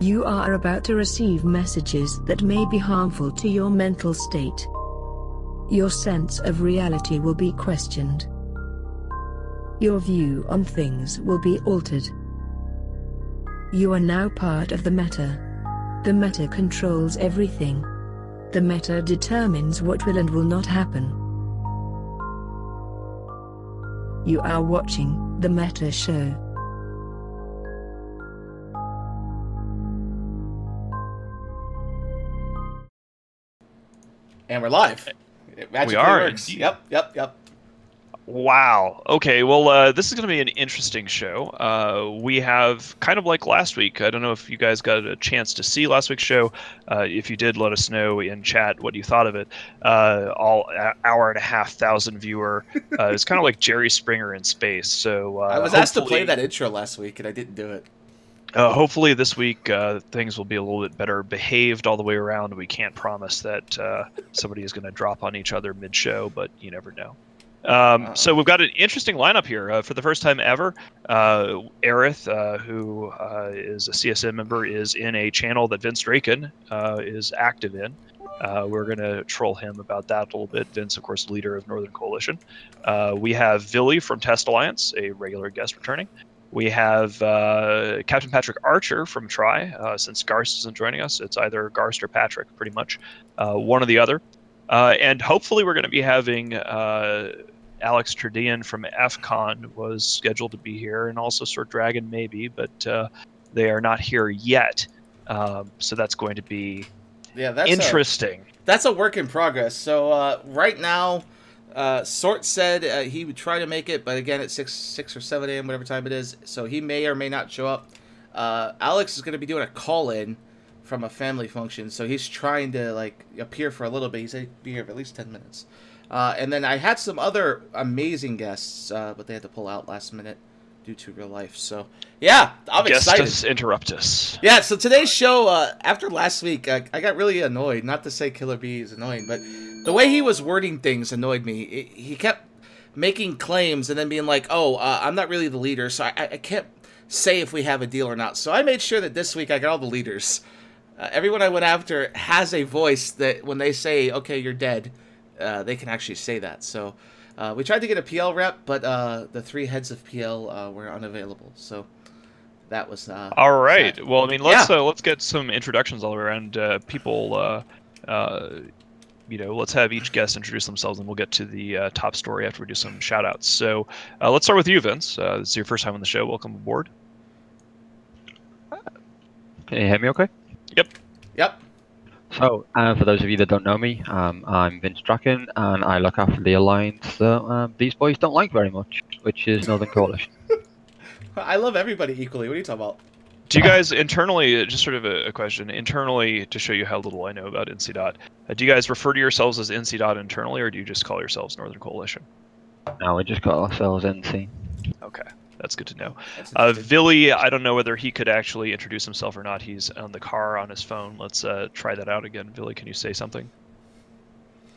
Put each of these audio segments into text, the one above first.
You are about to receive messages that may be harmful to your mental state. Your sense of reality will be questioned. Your view on things will be altered. You are now part of the Meta. The Meta controls everything. The Meta determines what will and will not happen. You are watching The Meta Show. And we're live. It magically works. Indeed. Yep. Wow. Okay, well, this is going to be an interesting show. We have, kind of like last week, I don't know if you guys got a chance to see last week's show. If you did, let us know in chat what you thought of it. All hour and a half thousand viewer. It's kind of like Jerry Springer in space. So I was asked to play that intro last week, and I didn't do it. Hopefully this week things will be a little bit better behaved all the way around. We can't promise that somebody is going to drop on each other mid-show, but you never know. So we've got an interesting lineup here. For the first time ever, Aerith, who is a CSM member, is in a channel that Vince Draken is active in. We're going to troll him about that a little bit. Vince, of course, leader of Northern Coalition. We have Villy from Test Alliance, a regular guest returning. We have Captain Patrick Archer from Tri. Since Garst isn't joining us, it's either Garst or Patrick, pretty much. One or the other. And hopefully we're going to be having Alex Tredean from FCon was scheduled to be here, and also Sword Dragon maybe, but they are not here yet. So that's going to be interesting. That's a work in progress. So right now, Sort said he would try to make it, but again at 6 or 7 a.m., whatever time it is, so he may or may not show up. Alex is going to be doing a call-in from a family function, so he's trying to like appear for a little bit. He said he'd be here for at least 10 minutes. And then I had some other amazing guests, but they had to pull out last minute due to real life. So yeah, I'm excited. Gestus interruptus. Yeah, so today's show, after last week, I got really annoyed. Not to say Killer B is annoying, but the way he was wording things annoyed me. He kept making claims and then being like, oh, I'm not really the leader, so I can't say if we have a deal or not. So I made sure that this week I got all the leaders. Everyone I went after has a voice that when they say, okay, you're dead, they can actually say that. So we tried to get a PL rep, but the 3 heads of PL were unavailable. So that was all right. sad. Well, I mean, let's get some introductions all around. People, let's have each guest introduce themselves, and we'll get to the top story after we do some shout-outs. So let's start with you, Vince. This is your first time on the show. Welcome aboard. Can you hear me okay? Yep. So, for those of you that don't know me, I'm Vince Draken, and I look after the alliance that these boys don't like very much, which is Northern Coalition. I love everybody equally. What are you talking about? Do you guys internally, just sort of a question, internally, to show you how little I know about NC. Do you guys refer to yourselves as NC. Internally, or do you just call yourselves Northern Coalition? No, we just call ourselves NC. Okay, that's good to know. Villy, I don't know whether he could actually introduce himself or not. He's on the car on his phone. Let's try that out again. Villy, can you say something?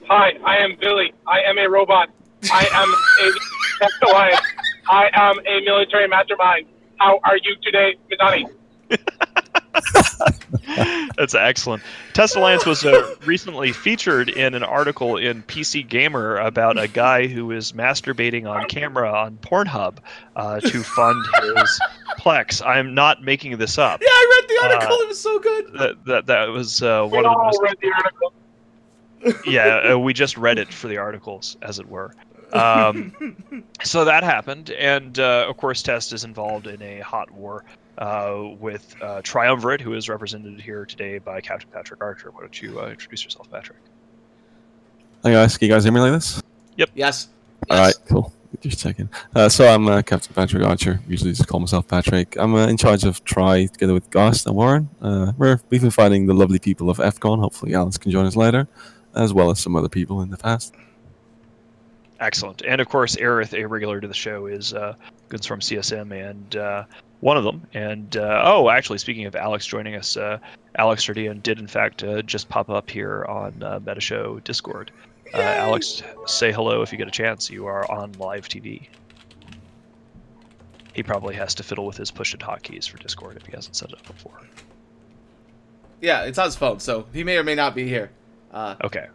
Hi, I am Villy. I am a robot. I am a Test Alliance. I am a military mastermind. How are you today, Midani? That's excellent. Test Alliance was recently featured in an article in PC Gamer about a guy who is masturbating on camera on Pornhub to fund his Plex. I'm not making this up. Yeah, I read the article. It was so good. That was We one of the all most... read the article. Yeah, we just read it for the articles, as it were. So that happened, and of course Test is involved in a hot war with Triumvirate, who is represented here today by Captain Patrick Archer. Why don't you introduce yourself, Patrick? Hi guys, can you guys hear me like this? Yep. Yes. Alright, cool. Just checking. So I'm Captain Patrick Archer, usually just call myself Patrick. I'm in charge of Tri together with Garst and Warren. We've been fighting the lovely people of FCon. Hopefully Alice can join us later, as well as some other people in the past. Excellent. And of course, Aerith, a regular to the show, is Guns from CSM and one of them. And actually, speaking of Alex joining us, Alex Tredean did in fact just pop up here on Metashow Discord. Alex, say hello if you get a chance. You are on live TV. He probably has to fiddle with his push and hotkeys for Discord if he hasn't set it up before. Yeah, it's on his phone, so he may or may not be here. Okay.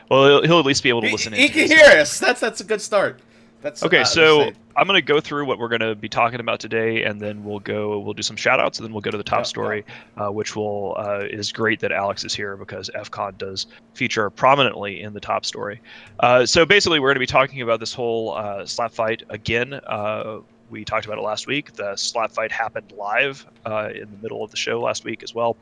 Well, he'll at least be able to listen in. He can hear us. That's a good start. That's okay. So I'm going to go through what we're going to be talking about today, and then we'll do some shout outs, and then we'll go to the top story, which is great that Alex is here because FCON does feature prominently in the top story. So basically, we're going to be talking about this whole slap fight again. We talked about it last week. The slap fight happened live in the middle of the show last week as well.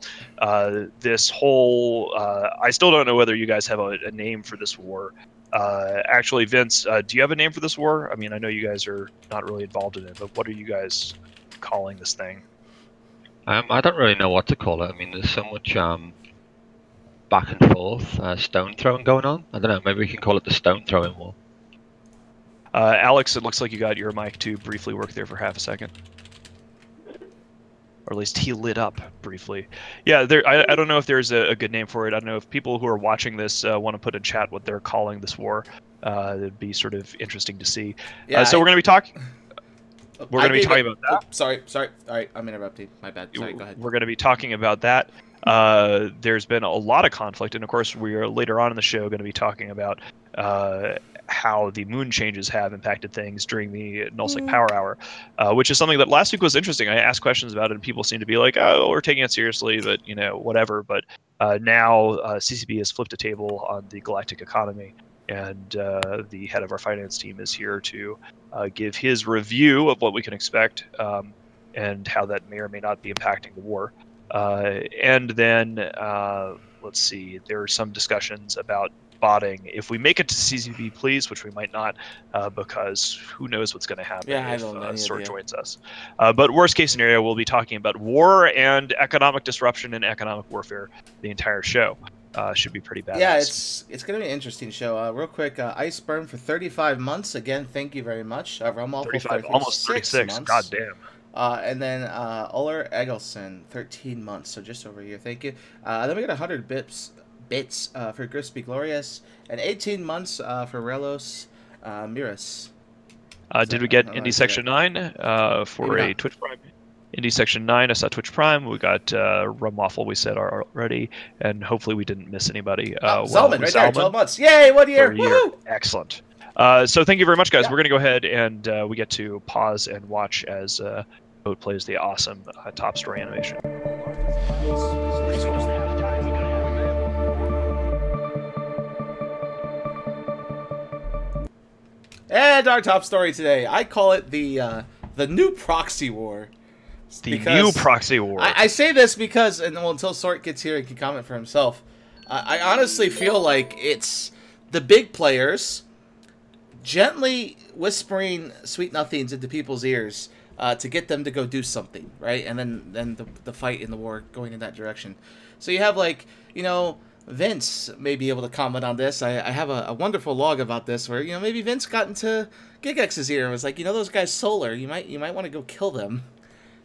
This whole, I still don't know whether you guys have a name for this war. Actually, Vince, do you have a name for this war? I mean, I know you guys are not really involved in it, but what are you guys calling this thing? I don't really know what to call it. I mean, there's so much back and forth stone throwing going on. I don't know. Maybe we can call it the stone throwing war. Alex, it looks like you got your mic to briefly work there for half a second. Or at least he lit up briefly. Yeah, I don't know if there's a good name for it. I don't know if people who are watching this want to put in chat what they're calling this war. It'd be sort of interesting to see. Yeah, so we're going to be talking... We're going to be talking about that. Oh, sorry. All right, I'm interrupting. My bad. Sorry, go ahead. We're going to be talking about that. There's been a lot of conflict, and of course, we are later on in the show going to be talking about how the moon changes have impacted things during the Nullsec Power Hour, which is something that last week was interesting. I asked questions about it, and people seem to be like, "Oh, we're taking it seriously," but whatever. But now CCP has flipped a table on the galactic economy, and the head of our finance team is here to give his review of what we can expect and how that may or may not be impacting the war. And then, let's see, there are some discussions about botting. If we make it to CCP, please, which we might not, because who knows what's going to happen if Sort joins us. But worst case scenario, we'll be talking about war and economic disruption and economic warfare the entire show. Should be pretty badass. Yeah, it's going to be an interesting show. Real quick, Iceburn for 35 months. Again, thank you very much. Romal for 36 almost 36. months. God damn. And then Uller Eggleston, 13 months, so just over a year. Thank you. Then we got 100 bits for Crispy Glorious, and 18 months for Relos Miras. Did we get Indy Section 9 for a Twitch Prime? Indy Section 9, I saw Twitch Prime. We got Rum Waffle, we said already, and hopefully we didn't miss anybody. Zalman, right there, 12 months. Yay, 1 year! Woo! Excellent. So thank you very much, guys. We're going to go ahead and we get to pause and watch as Boat plays the awesome top story animation. And our top story today, I call it the new proxy war. The new proxy war. I say this because, until Sort gets here and can comment for himself, I honestly feel like it's the big players gently whispering sweet nothings into people's ears to get them to go do something, right? And then the fight in the war going in that direction. So you have, like, Vince may be able to comment on this. I have a wonderful log about this where, maybe Vince got into Gigex's ear and was like, those guys Solar, you might want to go kill them.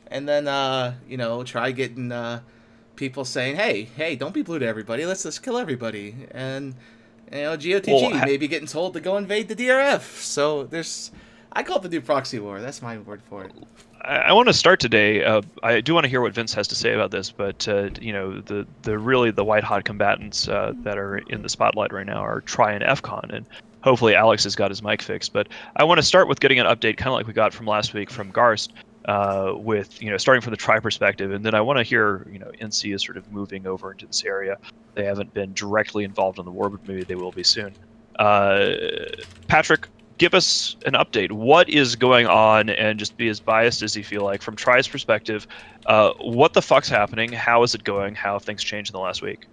And then, try getting people saying, hey, don't be blue to everybody. Let's just kill everybody. And, GOTG maybe getting told to go invade the DRF. So I call it the new proxy war. That's my word for it. I want to start today. I do want to hear what Vince has to say about this, but the white hot combatants that are in the spotlight right now are Tri and FCON, and hopefully Alex has got his mic fixed. But I want to start with getting an update, kind of like we got from last week from Garst, with starting from the Tri perspective, and then I want to hear NC is sort of moving over into this area. They haven't been directly involved in the war, but maybe they will be soon. Patrick, give us an update. What is going on, and just be as biased as you feel like from Tri's perspective. What the fuck's happening? How is it going? How have things changed in the last week?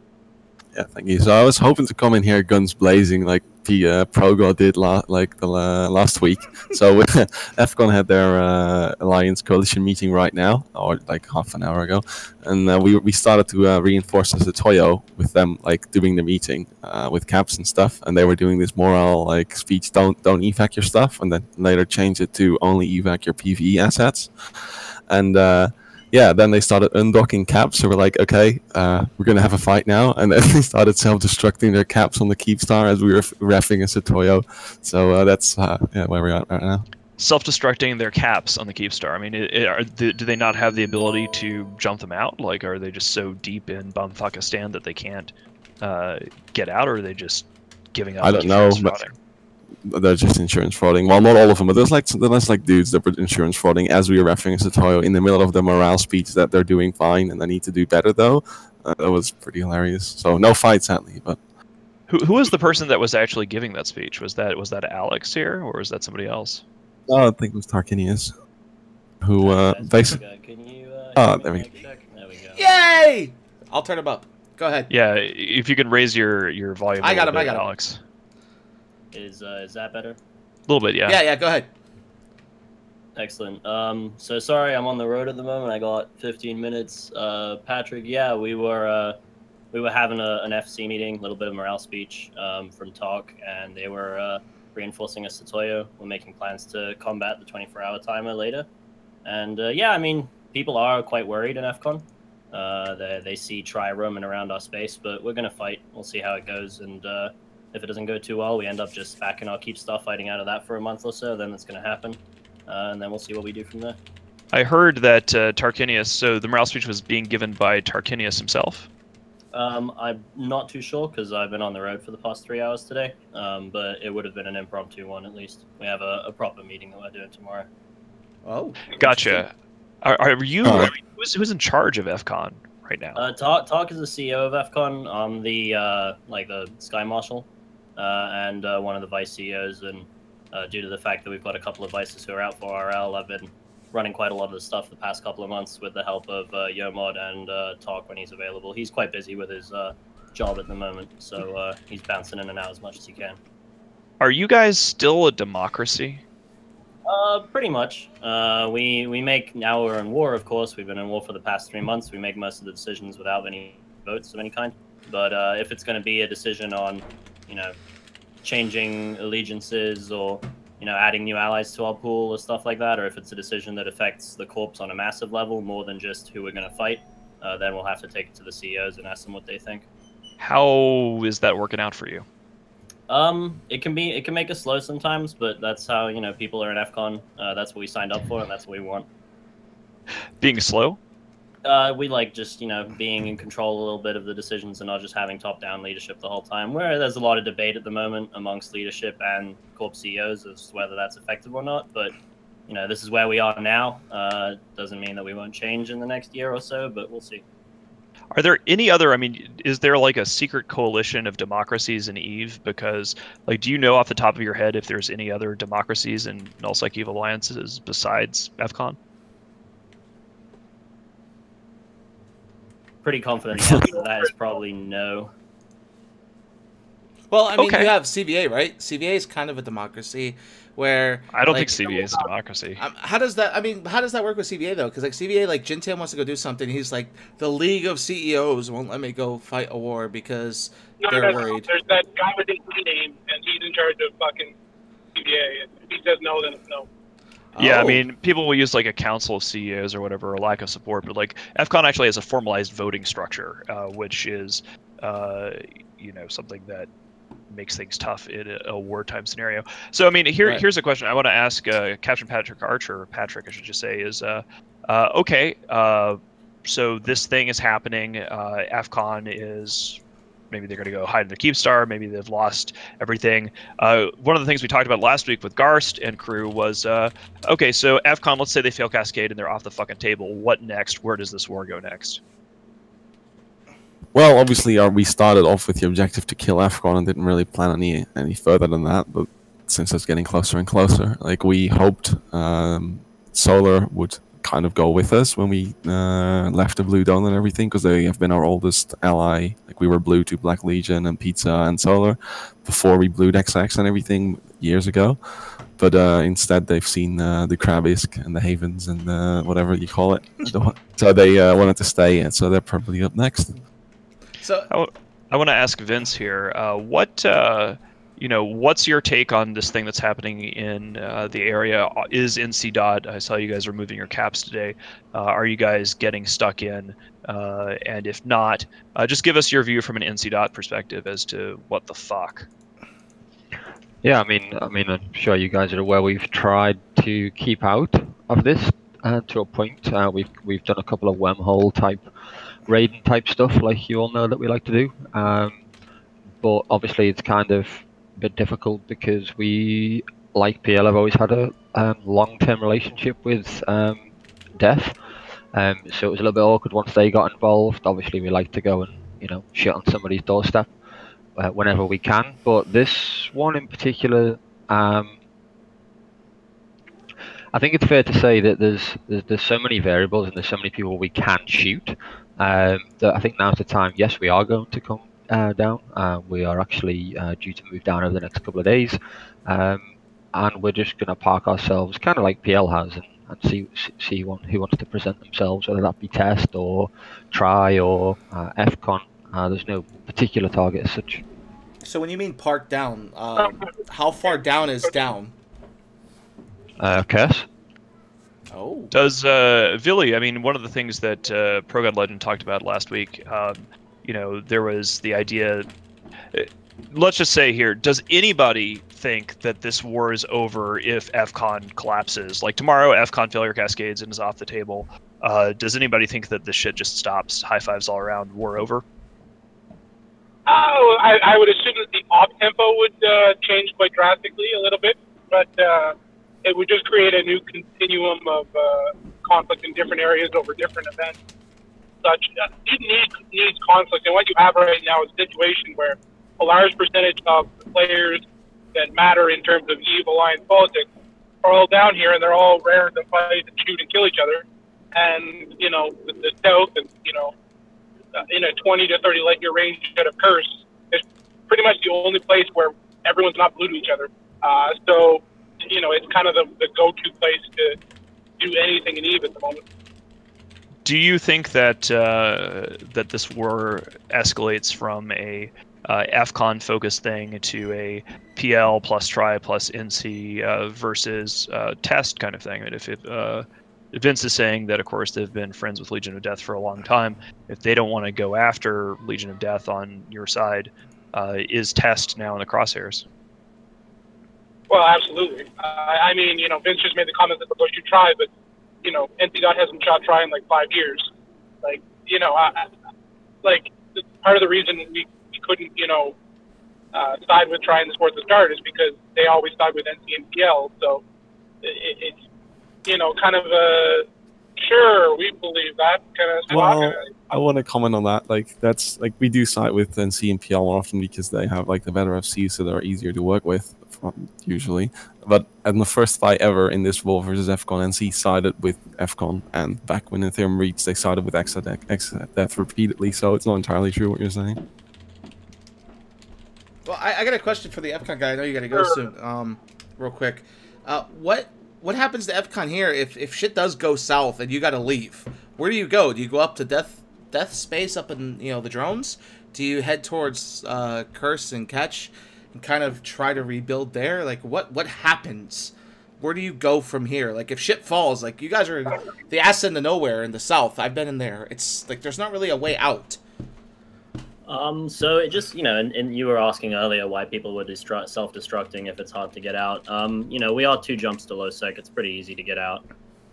Yeah, thank you. So I was hoping to come in here guns blazing like the Progo did last week. So FCON had their Alliance Coalition meeting right now, or like half an hour ago, and we started to reinforce as a Toyo with them, like doing the meeting with caps and stuff, and they were doing this moral like speech, don't evac your stuff, and then later change it to only evac your PvE assets, and then they started undocking caps. So we're like, okay, we're going to have a fight now. And then they started self-destructing their caps on the Keepstar as we were reffing as a Toyo. So that's where we're at right now. self-destructing their caps on the Keepstar? I mean, do they not have the ability to jump them out? Like, are they just so deep in Bumfuckistan that they can't get out, or are they just giving up? I don't know. They're just insurance frauding. Well, not all of them, but there's like dudes that were insurance frauding as we were referencing to Toyo in the middle of the morale speech that they're doing fine and they need to do better though. That was pretty hilarious. So no fight sadly, but who was the person that was actually giving that speech? Was that Alex here, or was that somebody else? I think it was Tarquinius, who basically. Can you? There we go. There we go. Yay! I'll turn him up. Go ahead. Yeah, if you can raise your volume. I got him. Alex. Is that better? A little bit, yeah. Yeah. Go ahead. Excellent. So sorry, I'm on the road at the moment. I got 15 minutes. Patrick, yeah, we were having an FC meeting, a little bit of morale speech from Talk, and they were reinforcing us to Toyo. We're making plans to combat the 24-hour timer later. And yeah, I mean, people are quite worried in FCON. They see Tri roaming around our space, but we're going to fight. We'll see how it goes. And if it doesn't go too well, we end up just backing our Keepstar, fighting out of that for a month or so, then it's going to happen. And then we'll see what we do from there. I heard that Tarquinius, so the morale speech was being given by Tarquinius himself. I'm not too sure because I've been on the road for the past 3 hours today, but it would have been an impromptu one at least. We have a proper meeting that we're doing tomorrow. Oh, gotcha. Are you who's in charge of FCON right now? Talk is the CEO of FCON. I'm the like the Sky Marshal and one of the vice CEOs. And due to the fact that we've got a couple of vices who are out for RL, I've been running quite a lot of the stuff the past couple of months with the help of Yomod and Talk when he's available. He's quite busy with his job at the moment, so he's bouncing in and out as much as he can. Are you guys still a democracy? Pretty much. We make, now we're in war, of course. We've been in war for the past 3 months. We make most of the decisions without any votes of any kind. But if it's going to be a decision on, you know, changing allegiances or, you know, adding new allies to our pool or stuff like that, or if it's a decision that affects the corps on a massive level more than just who we're going to fight, then we'll have to take it to the CEOs and ask them what they think. How is that working out for you? It can make us slow sometimes, but that's how, you know, people are in FCON. That's what we signed up for, and that's what we want. Being slow? We like just, you know, being in control a little bit of the decisions and not just having top-down leadership the whole time, where there's a lot of debate at the moment amongst leadership and corp CEOs as to whether that's effective or not. But, you know, this is where we are now. Doesn't mean that we won't change in the next year or so, but we'll see. Are there any other, I mean, is there like a secret coalition of democracies in EVE? Because, like, do you know off the top of your head if there's any other democracies in Nullsec EVE alliances besides FCON? Pretty confident the answer to that is probably no. Well, I mean, Okay. you have CVA, right? CVA is kind of a democracy where... I don't like, think CVA is a democracy. how does that work with CVA, though? Because, like, CVA, like, Jintan wants to go do something. He's like, the League of CEOs won't let me go fight a war because they're worried. There's that guy with the E name, and he's in charge of fucking CBA. If he says no, then it's no. Yeah, I Oh. mean, people will use like a council of CEOs or whatever, or lack of support, but like FCON actually has a formalized voting structure, which is, you know, something that makes things tough in a wartime scenario. So, I mean, here's a question I want to ask Captain Patrick Archer, or Patrick, I should just say, is, okay, so this thing is happening, FCON is... Maybe they're going to go hide in the Keepstar. Maybe they've lost everything. One of the things we talked about last week with Garst and crew was, okay, so FCON, let's say they fail Cascade and they're off the fucking table. What next? Where does this war go next? Well, obviously, we started off with the objective to kill AFCON and didn't really plan any further than that. But since it's getting closer and closer, like we hoped, Solar would kind of go with us when we left the Blue Dawn and everything, because they have been our oldest ally. Like we were blue to Black Legion and Pizza and Solar before we blued XX and everything years ago. But instead, they've seen the Krabisk and the Havens and whatever you call it. So they wanted to stay, and so they're probably up next. So I want to ask Vince here. You know, what's your take on this thing that's happening in the area? Is NC Dot? I saw you guys are moving your caps today. Are you guys getting stuck in? And if not, just give us your view from an NC Dot perspective as to what the fuck. Yeah, I'm sure you guys are aware we've tried to keep out of this to a point. We've done a couple of wormhole type, raiding type stuff, like you all know that we like to do. But obviously, it's kind of a bit difficult because we, like PL, have always had a long-term relationship with Death. So it was a little bit awkward once they got involved. Obviously, we like to go and shit on somebody's doorstep whenever we can. But this one in particular, I think it's fair to say that there's so many variables and there's so many people we can shoot that I think now's the time. Yes, we are going to come down. We are actually due to move down over the next couple of days, and we're just going to park ourselves, kind of like PL has, and see who wants to present themselves, whether that be Test or Try or FCON. There's no particular target as such. So when you mean park down, how far down is down? Curse? Oh. Does Villy? I mean, one of the things that Pro God Legend talked about last week, there was the idea. Let's just say here, does anybody think that this war is over if FCON collapses? Like tomorrow, FCON failure cascades and is off the table. Does anybody think that this shit just stops? High fives all around. War over? Oh, I would assume that the op tempo would change quite drastically a little bit, but it would just create a new continuum of conflict in different areas over different events. Such it needs conflict, and what you have right now is a situation where a large percentage of the players that matter in terms of EVE Alliance politics are all down here, and they're all raring to fight and shoot and kill each other. And the South, and in a 20 to 30 light year range out of Curse, is pretty much the only place where everyone's not glued to each other. So it's kind of the go-to place to do anything in EVE at the moment. Do you think that that this war escalates from a FCON focused thing to a PL plus Try plus NC versus Test kind of thing? I mean, if Vince is saying that, of course, they've been friends with Legion of Death for a long time. If they don't want to go after Legion of Death on your side, is Test now in the crosshairs? Well, absolutely. I mean, Vince just made the comment that the Bush should try, but NC Dot hasn't shot Try in like 5 years. Like, part of the reason we couldn't, side with Try in the sport to start is because they always side with NC and PL. So it's kind of a sure, we believe that kind of stuff. Well, I want to comment on that. Like, that's like we do side with NC and PL more often because they have like the better FC, so they're easier to work with usually. But in the first fight ever in this war versus FCON, NC sided with FCON, and back when Ethereum reached, they sided with Exadeath repeatedly. So it's not entirely true what you're saying. Well, I got a question for the FCON guy. I know you got to go soon. Real quick, what happens to FCON here if shit does go south and you got to leave? Where do you go? Do you go up to death space up in the drones? Do you head towards Curse and Catch and kind of try to rebuild there? Like what happens? Where do you go from here? Like if shit falls, like you guys are the ass into nowhere in the south. I've been in there. It's like there's not really a way out. So it just, and you were asking earlier why people were self-destructing if it's hard to get out. We are 2 jumps to low sec. It's pretty easy to get out.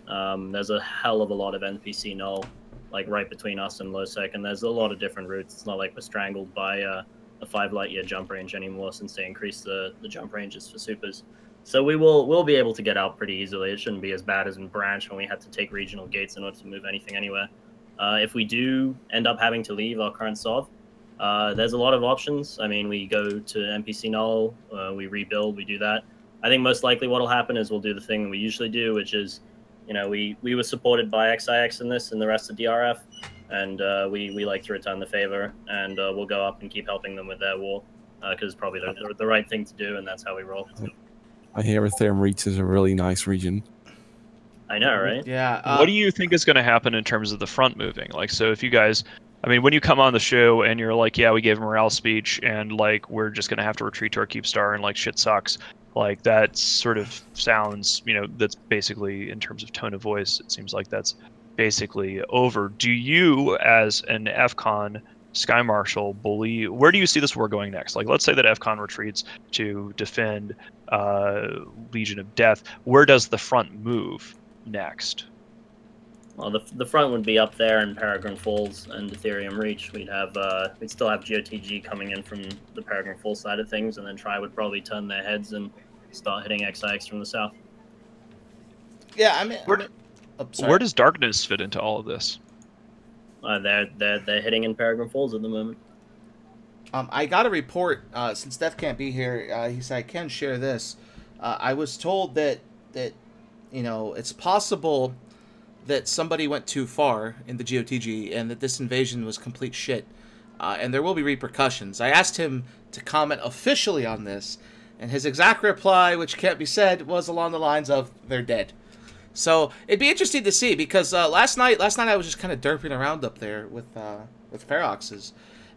There's a hell of a lot of NPC null, like right between us and low sec, and there's a lot of different routes. It's not like we're strangled by a 5 light year jump range anymore since they increased the jump ranges for supers. So we'll be able to get out pretty easily. It shouldn't be as bad as in Branch when we had to take regional gates in order to move anything anywhere. If we do end up having to leave our current SOV, there's a lot of options. I mean, we go to NPC null, we rebuild, we do that. I think most likely what'll happen is we'll do the thing we usually do, which is, we were supported by XIX in this and the rest of DRF, and we like to return the favor, and we'll go up and keep helping them with their war, because it's probably the right thing to do, and that's how we roll. I hear Ethereum Reach is a really nice region. I know, right? Yeah. What do you think is going to happen in terms of the front moving? Like, so if you guys, I mean, when you come on the show and you're like, yeah, we gave a morale speech and like, we're just going to have to retreat to our Keep Star and like shit sucks. Like that sort of sounds, that's basically in terms of tone of voice, it seems like that's basically over. Do you as an FCON Sky Marshal, Bully. Where do you see this war going next? Like, let's say that FCON retreats to defend Legion of Death. Where does the front move next? Well, the front would be up there in Peregrine Falls and Ethereum Reach. We'd still have GOTG coming in from the Peregrine Falls side of things, and then Tri would probably turn their heads and start hitting XIX from the south. Yeah, I mean, where does Darkness fit into all of this? They're hitting in Peregrine Falls at the moment. I got a report, since Death can't be here, he said I can share this. I was told that, it's possible that somebody went too far in the GOTG and that this invasion was complete shit. And there will be repercussions. I asked him to comment officially on this, and his exact reply, which can't be said, was along the lines of, they're dead. So it'd be interesting to see, because last night I was just kind of derping around up there with Feroxes,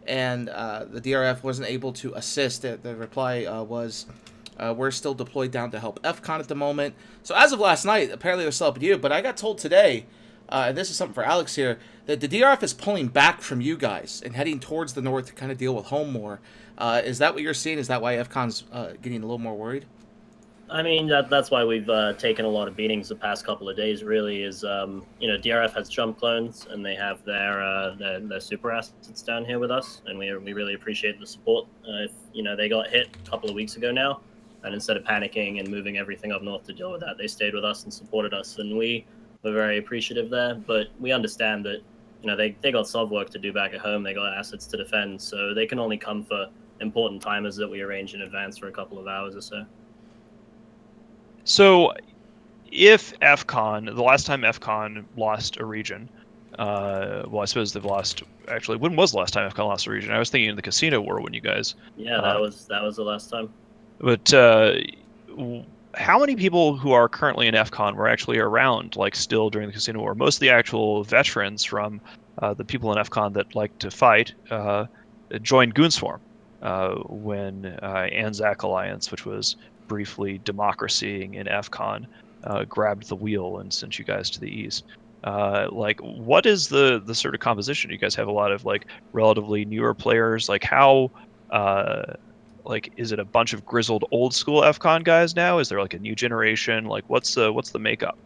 and the DRF wasn't able to assist. The reply was, we're still deployed down to help FCON at the moment. So as of last night, apparently they're still helping you, but I got told today, and this is something for Alex here, that the DRF is pulling back from you guys and heading towards the north to kind of deal with home more. Is that what you're seeing? Is that why FCON's getting a little more worried? I mean, that's why we've taken a lot of beatings the past couple of days, really, is, DRF has jump clones, and they have their super assets down here with us, and we really appreciate the support. They got hit a couple of weeks ago now, and instead of panicking and moving everything up north to deal with that, they stayed with us and supported us, and we were very appreciative there, but we understand that, they got sub work to do back at home, they got assets to defend, so they can only come for important timers that we arrange in advance for a couple of hours or so. So, if FCON, the last time FCON lost a region, well, I suppose they've lost. Actually, when was the last time FCON lost a region? I was thinking in the Casino War when you guys. Yeah, that was the last time. But how many people who are currently in FCON were actually around, like, still during the Casino War? Most of the actual veterans from the people in FCON that like to fight joined Goonswarm when Anzac Alliance, which was briefly democracying in FCON, grabbed the wheel and sent you guys to the east. What is the sort of composition? You guys have a lot of relatively newer players. How is it a bunch of grizzled old school FCON guys now? Is there a new generation? What's the makeup?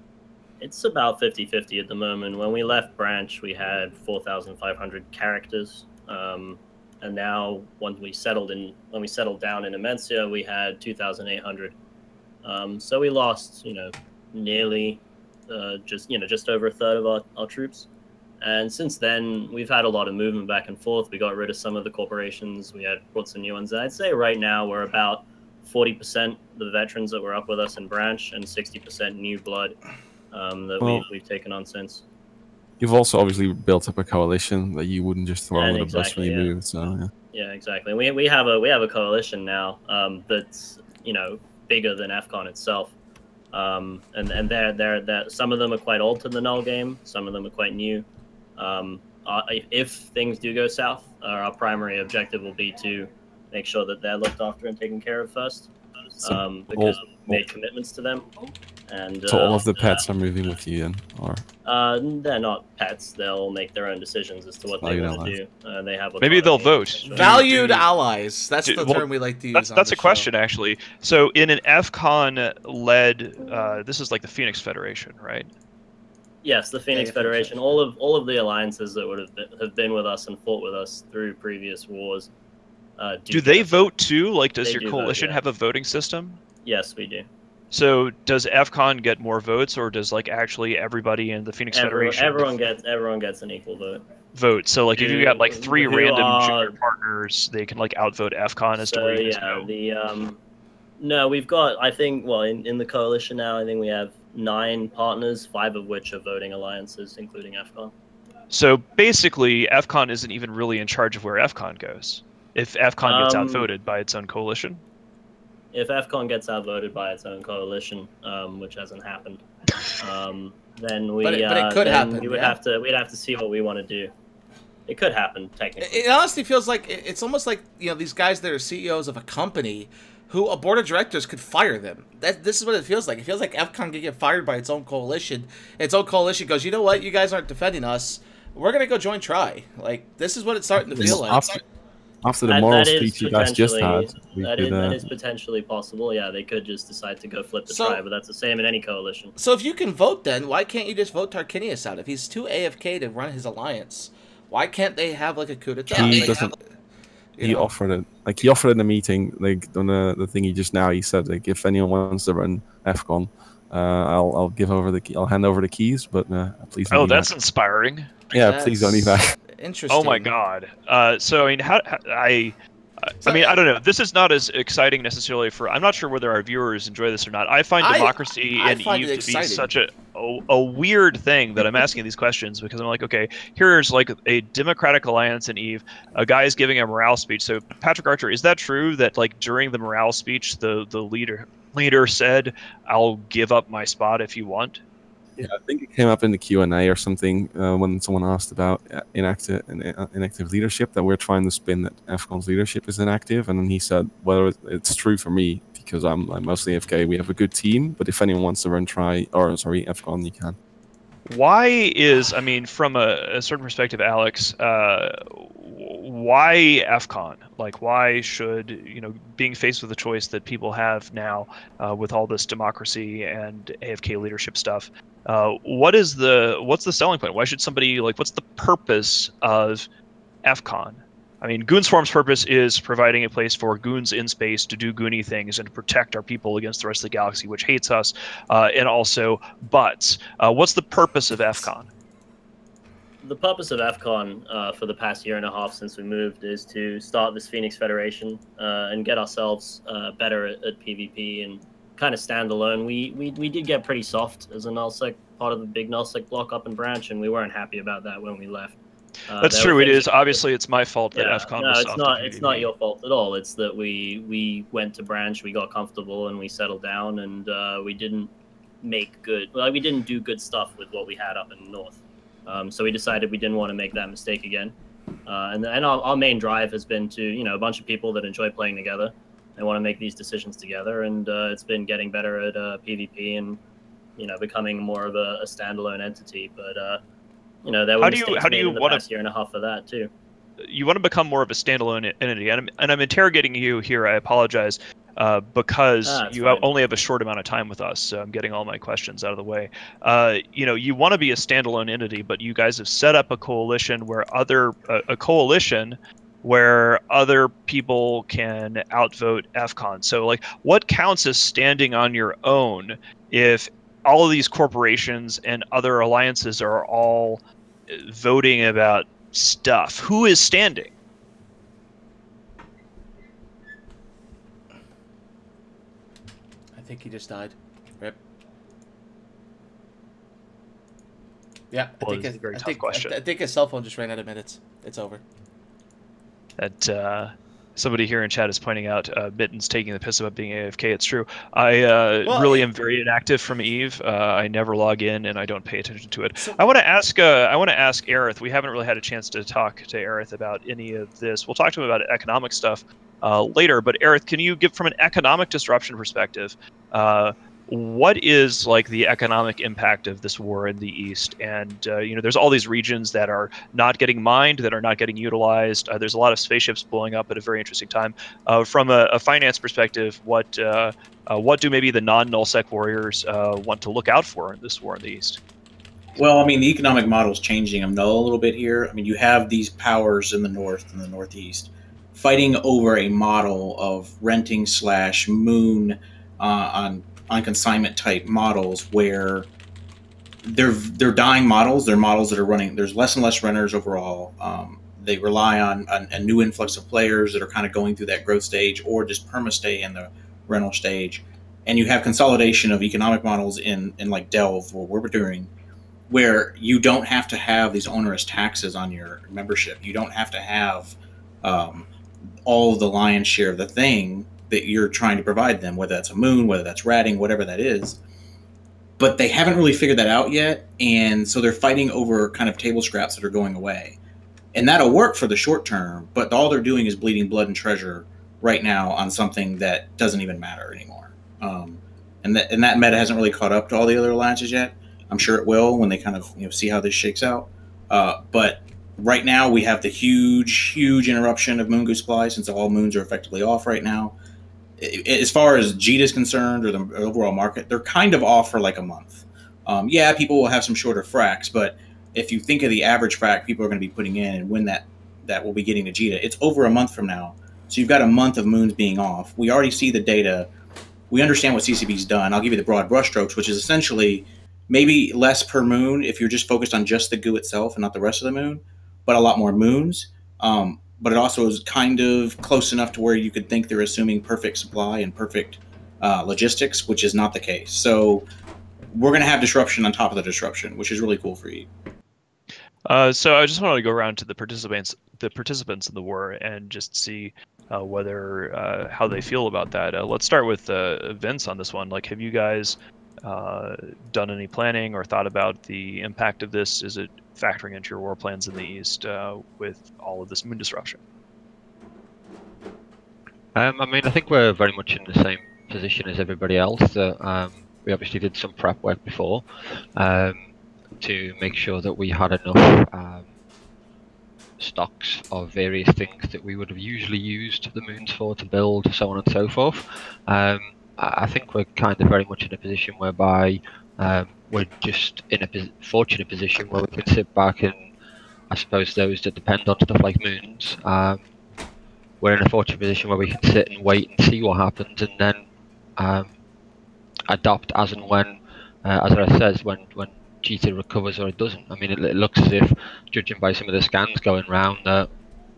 It's about 50-50 at the moment. When we left Branch, we had 4,500 characters. And now, when we settled down in Immensia, we had 2,800. So we lost, nearly, just over a third of our troops. And since then, we've had a lot of movement back and forth. We got rid of some of the corporations. We had brought some new ones. I'd say right now we're about 40% the veterans that were up with us in Branch, and 60% new blood we've taken on since. You've also obviously built up a coalition that you wouldn't just throw under the bus when you moved. So yeah, exactly. We have a coalition now that's bigger than FCON itself, and they're some of them are quite old to the null game. Some of them are quite new. If things do go south, our primary objective will be to make sure that they're looked after and taken care of first, because we've made commitments to them. And so all of the pets are moving with you, then, or they're not pets. They'll make their own decisions as to what they want to do. They have maybe they'll vote. Valued allies. That's the term we like to use. That's a question, actually. So in an FCON-led, this is like the Phoenix Federation, right? Yes, the Phoenix Federation. All of the alliances that have been with us and fought with us through previous wars. Do they vote too? Does your coalition have a voting system? Yes, we do. So does FCON get more votes, or does actually everybody in the Phoenix Federation? Everyone gets an equal vote. So if you got 3 random junior partners, they can outvote FCON as to where you go. No, we've got, I think, in the coalition now, I think we have 9 partners, 5 of which are voting alliances, including FCON. So basically, FCON isn't even really in charge of where FCON goes. If FCON gets outvoted by its own coalition. If FCON gets outvoted by its own coalition, which hasn't happened, then we but it could happen. We'd have to see what we want to do. It could happen technically. It honestly feels like it's almost like these guys that are CEOs of a company who a board of directors could fire them. This is what it feels like. It feels like FCON could get fired by its own coalition. Its own coalition goes, you know what? You guys aren't defending us. we're gonna go join Tri. Like, this is what it's starting to feel like. After the moral That is speech you guys just had, that is potentially possible. Yeah, they could just decide to go flip the Tri, but that's the same in any coalition. So if you can vote, then why can't you just vote Tarquinius out? If he's too AFK to run his alliance, why can't they have like a coup d'état? He offered it. Like, he offered in a meeting, like on the thingy just now. He said, like, if anyone wants to run FCON, I'll give over the I'll hand over the keys, but please. Oh, that's inspiring. Yeah, please don't evac. Interesting. Oh my god. So I mean, I mean, I don't know. This is not as exciting necessarily for. I'm not sure whether our viewers enjoy this or not. I find democracy in EVE to be such a weird thing that I'm asking these questions, because I'm like, okay, here's like a democratic alliance in EVE. A guy is giving a morale speech. So Patrick Archer, is that true that like during the morale speech, the leader said, "I'll give up my spot if you want"? Yeah, I think it came up in the Q&A or something when someone asked about inactive leadership, that we're trying to spin that FCON's leadership is inactive, and then he said, well, it's true for me because I'm mostly AFK. We have a good team, but if anyone wants to run FCON, you can. Why is, I mean, from a certain perspective, Alex, why FCON? Like, why should, you know, being faced with the choice that people have now with all this democracy and AFK leadership stuff, what's the selling point? Why should somebody, like, what's the purpose of FCON? I mean, Goons Forum's purpose is providing a place for goons in space to do goony things and to protect our people against the rest of the galaxy, which hates us, and also butts. What's the purpose of FCON? The purpose of FCON for the past year and a half since we moved is to start this Phoenix Federation and get ourselves better at PvP and kind of stand alone. We did get pretty soft as a nullsec, part of the big nullsec block up in Branch, and we weren't happy about that when we left. That's true. It is. Obviously, it's my fault that FCON was soft. No, it's not your fault at all. It's that we went to Branch, we got comfortable, and we settled down, and we didn't make good. Like, we didn't do good stuff with what we had up in the north. So we decided we didn't want to make that mistake again. And our main drive has been to, you know, a bunch of people that enjoy playing together. They want to make these decisions together, and it's been getting better at PvP and, you know, becoming more of a standalone entity. But you know, there were mistakes made in the past year and a half for that too. You want to become more of a standalone entity, and I'm interrogating you here. I apologize because you only have a short amount of time with us, so I'm getting all my questions out of the way. You know, you want to be a standalone entity, but you guys have set up a coalition where other people can outvote FCON. So, like, what counts as standing on your own if all of these corporations and other alliances are all voting about stuff? Who is standing? I think he just died. Rip. Yeah, I think his cell phone just ran out of minutes. It's over. That somebody here in chat is pointing out Mitten's taking the piss about being AFK. It's true. I really am very inactive from EVE. I never log in and I don't pay attention to it. So, I want to ask Aerith. We haven't really had a chance to talk to Aerith about any of this. We'll talk to him about economic stuff later. But Aerith, can you give, from an economic disruption perspective, what is like the economic impact of this war in the East? And you know, there's all these regions that are not getting mined, that are not getting utilized. There's a lot of spaceships blowing up at a very interesting time. From a finance perspective, what do maybe the non-nullsec warriors want to look out for in this war in the East? Well, I mean, the economic model is changing. I'm null a little bit here. I mean, you have these powers in the north and the northeast fighting over a model of renting / moon on consignment type models where they're dying models. They're models that are running. There's less and less renters overall. They rely on a new influx of players that are kind of going through that growth stage or just perma-stay in the rental stage. And you have consolidation of economic models in like Delve, or what we're doing, where you don't have to have these onerous taxes on your membership. You don't have to have all the lion's share of the thing that you're trying to provide them, whether that's a moon, whether that's ratting, whatever that is. But they haven't really figured that out yet, and so they're fighting over kind of table scraps that are going away. And that'll work for the short term, but all they're doing is bleeding blood and treasure right now on something that doesn't even matter anymore. And that meta hasn't really caught up to all the other alliances yet. I'm sure it will when they kind of see how this shakes out. But right now we have the huge interruption of Moon Goose supply since all moons are effectively off right now. As far as JITA is concerned, or the overall market, they're kind of off for like a month. Yeah, people will have some shorter fracks, but if you think of the average frac people are going to be putting in and when that will be getting to JITA, it's over a month from now. So you've got a month of moons being off. We already see the data. We understand what CCB's done. I'll give you the broad brushstrokes, which is essentially maybe less per moon if you're just focused on just the goo itself and not the rest of the moon, but a lot more moons. But it also is kind of close enough to where you could think they're assuming perfect supply and perfect logistics, which is not the case. So we're going to have disruption on top of the disruption, which is really cool for you. So I just wanted to go around to the participants in the war and just see whether how they feel about that. Let's start with Vince on this one. Like, have you guys done any planning or thought about the impact of this? Is it factoring into your war plans in the East with all of this moon disruption? I mean, I think we're very much in the same position as everybody else. We obviously did some prep work before to make sure that we had enough stocks of various things that we would have usually used the moons for to build, so on and so forth. I think we're kind of very much in a position whereby we're just in a fortunate position where we can sit back and, I suppose those that depend on stuff like moons, we're in a fortunate position where we can sit and wait and see what happens and then adapt as and when, as I says, when JITA recovers or it doesn't. I mean, it looks as if, judging by some of the scans going around, that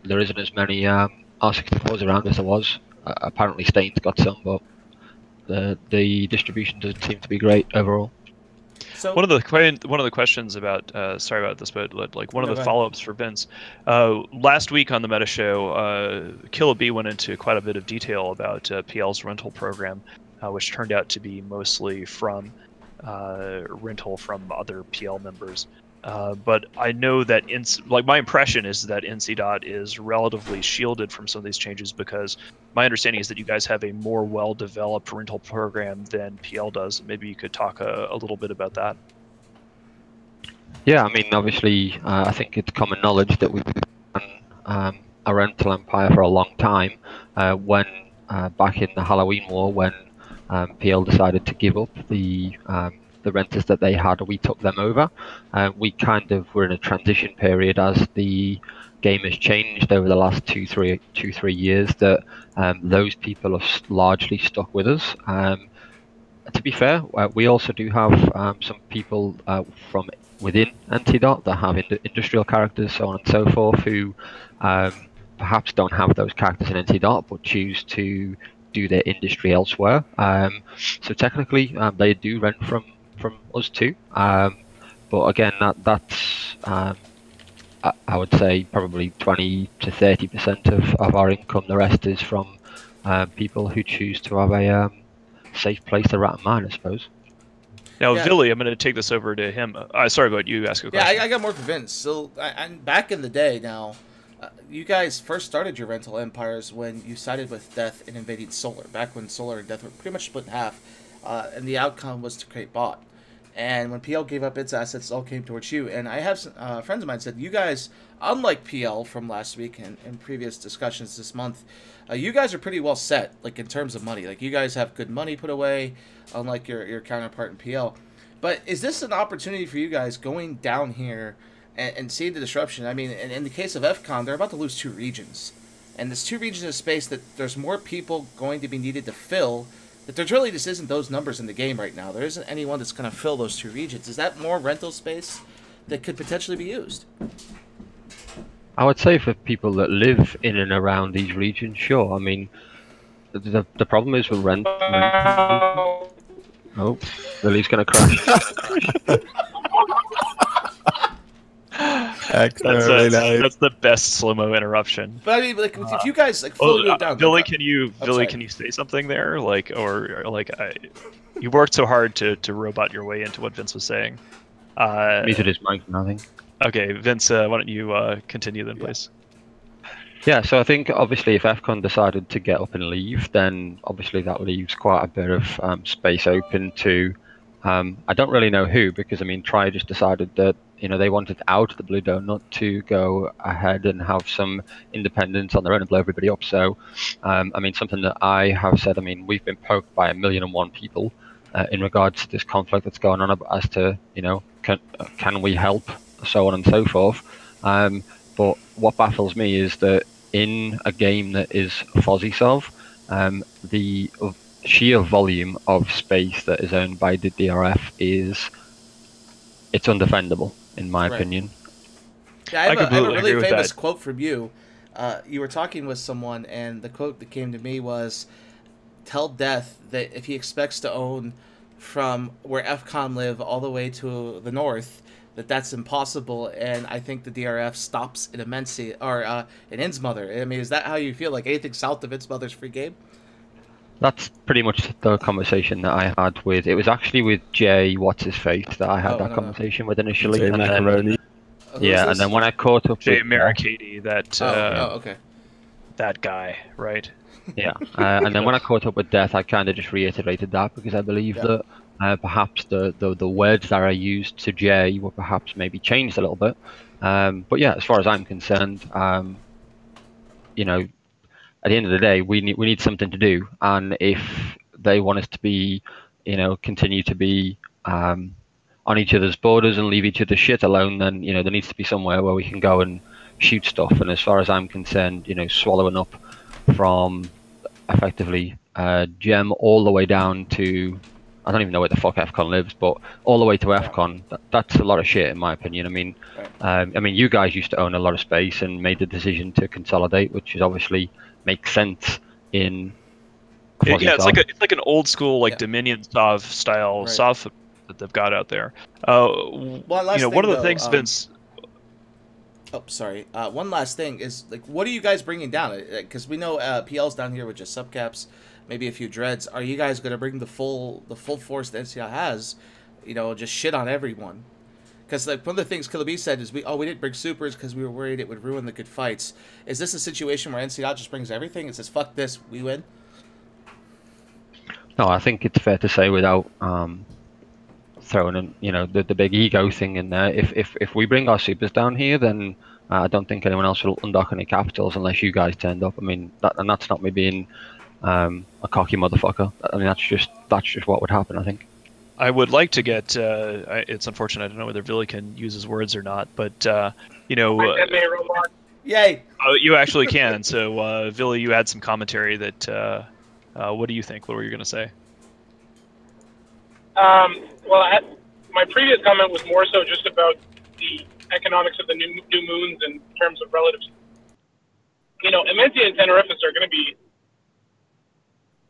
there isn't as many R64s around as there was. Apparently Stain's got some, but the distribution doesn't seem to be great overall. So one of the questions about sorry about this, but like one of the follow-ups for Vince, last week on the Meta Show, Killer B went into quite a bit of detail about PL's rental program, which turned out to be mostly from rental from other PL members. But I know that my impression is that NC.dot is relatively shielded from some of these changes because my understanding is that you guys have a more well-developed rental program than PL does. Maybe you could talk a little bit about that. Yeah, I mean, obviously, I think it's common knowledge that we've been a rental empire for a long time. When back in the Halloween War, when PL decided to give up the renters that they had, we took them over. We kind of were in a transition period as the game has changed over the last two, three years, that those people have largely stuck with us. To be fair, we also do have some people from within NC.dot that have industrial characters, so on and so forth, who perhaps don't have those characters in NC.dot but choose to do their industry elsewhere. So technically, they do rent from us too. But again, that's I would say probably 20 to 30% of our income. The rest is from people who choose to have a safe place to rat and mine, I suppose. Now, Yeah. Billy, I'm going to take this over to him. Sorry, go ahead. You ask a question. Yeah, I got more for Vince. So, back in the day now, you guys first started your rental empires when you sided with Death in invading Solar, back when Solar and Death were pretty much split in half, and the outcome was to create Bot. And when PL gave up its assets, it all came towards you. And I have some, friends of mine said, you guys, unlike PL from last week and previous discussions this month, you guys are pretty well set, like in terms of money. Like you guys have good money put away, unlike your counterpart in PL. But is this an opportunity for you guys going down here and seeing the disruption? I mean, in the case of FCON, they're about to lose 2 regions. And this 2 regions of space that there's more people going to be needed to fill, that there really just isn't those numbers in the game right now. There isn't anyone that's going to fill those 2 regions. Is that more rental space that could potentially be used? I would say for people that live in and around these regions, sure. I mean, the problem is with rent. Oh, Lily's going to crash. That's the best slow-mo interruption. But I mean, like, if you guys like fully move down, Billy, like, can you say something there? Like, you worked so hard to robot your way into what Vince was saying. Muted his mic, nothing. Okay, Vince, why don't you continue then, please? Yeah, so I think obviously if FCON decided to get up and leave, then obviously that leaves quite a bit of space open to, I don't really know who, because I mean, Tri just decided that you know, they wanted out of the Blue Donut to go ahead and have some independence on their own and blow everybody up. So, I mean, something that I have said, I mean, we've been poked by 1,000,001 people in regards to this conflict that's going on as to, you know, can we help, so on and so forth. But what baffles me is that in a game that is FozzieSov, the sheer volume of space that is owned by the DRF it's undefendable, in my opinion. Yeah, I have a really famous quote from you. You were talking with someone, and the quote that came to me was, "Tell Death that if he expects to own from where FCON live all the way to the north, that's impossible." And I think the DRF stops in Immensity or in Innsmother. I mean, is that how you feel? Like anything south of Innsmother's free game? That's pretty much the conversation that I had with. It was actually with Jay, what's his face, that I had that conversation with initially. Jay Macaroni. Yeah, and then when I caught up Jay with Maricati, that okay, that guy, right? Yeah, and then when I caught up with Death, I kind of just reiterated that because I believe that perhaps the words that I used to Jay were perhaps maybe changed a little bit. But yeah, as far as I'm concerned, you know, at the end of the day, we need something to do, and if they want us to be, you know, continue to be on each other's borders and leave each other's shit alone, then, you know, there needs to be somewhere where we can go and shoot stuff. And as far as I'm concerned, you know, swallowing up from effectively Gem all the way down to, I don't even know where the fuck FCON lives, but all the way to FCON, that's a lot of shit in my opinion. I mean, I mean, you guys used to own a lot of space and made the decision to consolidate, which is obviously makes sense in. Yeah, it's like an old school like Dominion Sov style Sov that they've got out there. One of the things Vince. Oh, sorry. One last thing is, like, what are you guys bringing down? Because we know PL's down here with just subcaps, maybe a few dreads. Are you guys going to bring the full force that NCI has? You know, just shit on everyone. Because like one of the things Killer B said is we didn't bring supers because we were worried it would ruin the good fights. Is this a situation where NCI just brings everything and says fuck this, we win? No, I think it's fair to say without throwing in, you know, the big ego thing in there. If we bring our supers down here, then I don't think anyone else will undock any capitals unless you guys turned up. I mean, that's not me being a cocky motherfucker. I mean, that's just what would happen, I think. I would like to get. It's unfortunate. I don't know whether Billy can use his words or not, but you know. Yay! You actually can. So, Billy, you had some commentary that. What do you think? What were you going to say? Well, my previous comment was more so just about the economics of the new moons in terms of relatives. You know, Immensity and Tenerifis are going to be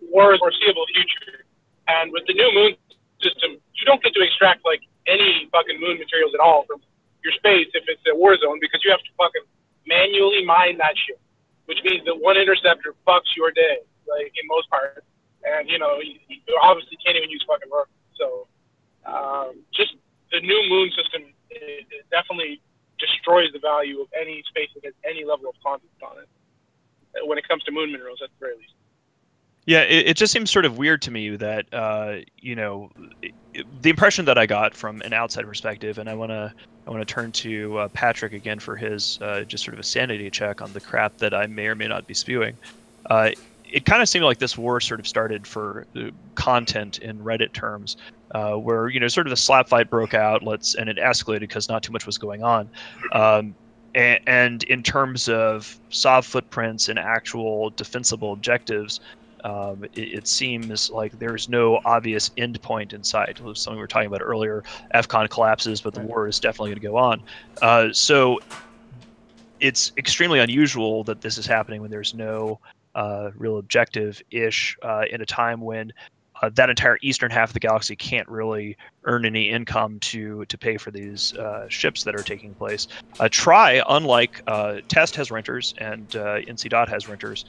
wars foreseeable future, and with the new moon system, you don't get to extract like any fucking moon materials at all from your space if it's a war zone, because you have to fucking manually mine that shit, which means that one interceptor fucks your day, like in most parts, and you know you obviously can't even use fucking rock. So just the new moon system, it definitely destroys the value of any space that has any level of content on it when it comes to moon minerals, at the very least. Yeah, it just seems sort of weird to me that you know, the impression that I got from an outside perspective, and I want to turn to Patrick again for his just sort of a sanity check on the crap that I may or may not be spewing. It kind of seemed like this war sort of started for content in Reddit terms, where, you know, sort of the slap fight broke out, and it escalated because not too much was going on. And in terms of Sov footprints and actual defensible objectives, it seems like there's no obvious end point in sight. It was something we were talking about earlier. FCON collapses, but the war is definitely going to go on. So it's extremely unusual that this is happening when there's no real objective-ish in a time when that entire eastern half of the galaxy can't really earn any income to pay for these ships that are taking place. Tri, unlike Test has renters and NC has renters,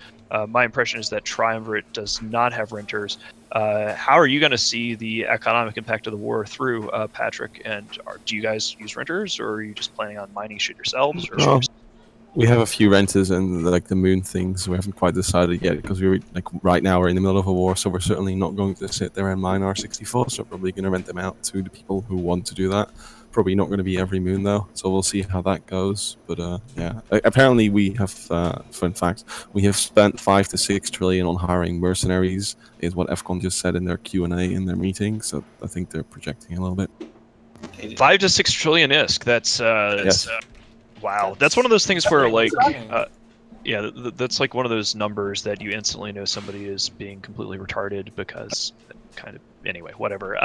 my impression is that Triumvirate does not have renters. How are you going to see the economic impact of the war through, Patrick? And do you guys use renters, or are you just planning on mining shit yourselves? Or we have a few renters and like the moon things. We haven't quite decided yet because we're like right now we're in the middle of a war, so we're certainly not going to sit there and mine R64. So we're probably going to rent them out to the people who want to do that. probably not going to be every moon though, so we'll see how that goes. But yeah, apparently we have, fun fact, we have spent 5 to 6 trillion on hiring mercenaries, is what FCON just said in their Q&A in their meeting. So I think they're projecting a little bit. 5 to 6 trillion ISK. That's Yes. wow. That's one of those things where like. Yeah, that's like one of those numbers that you instantly know somebody is being completely retarded because, kind of, anyway, whatever.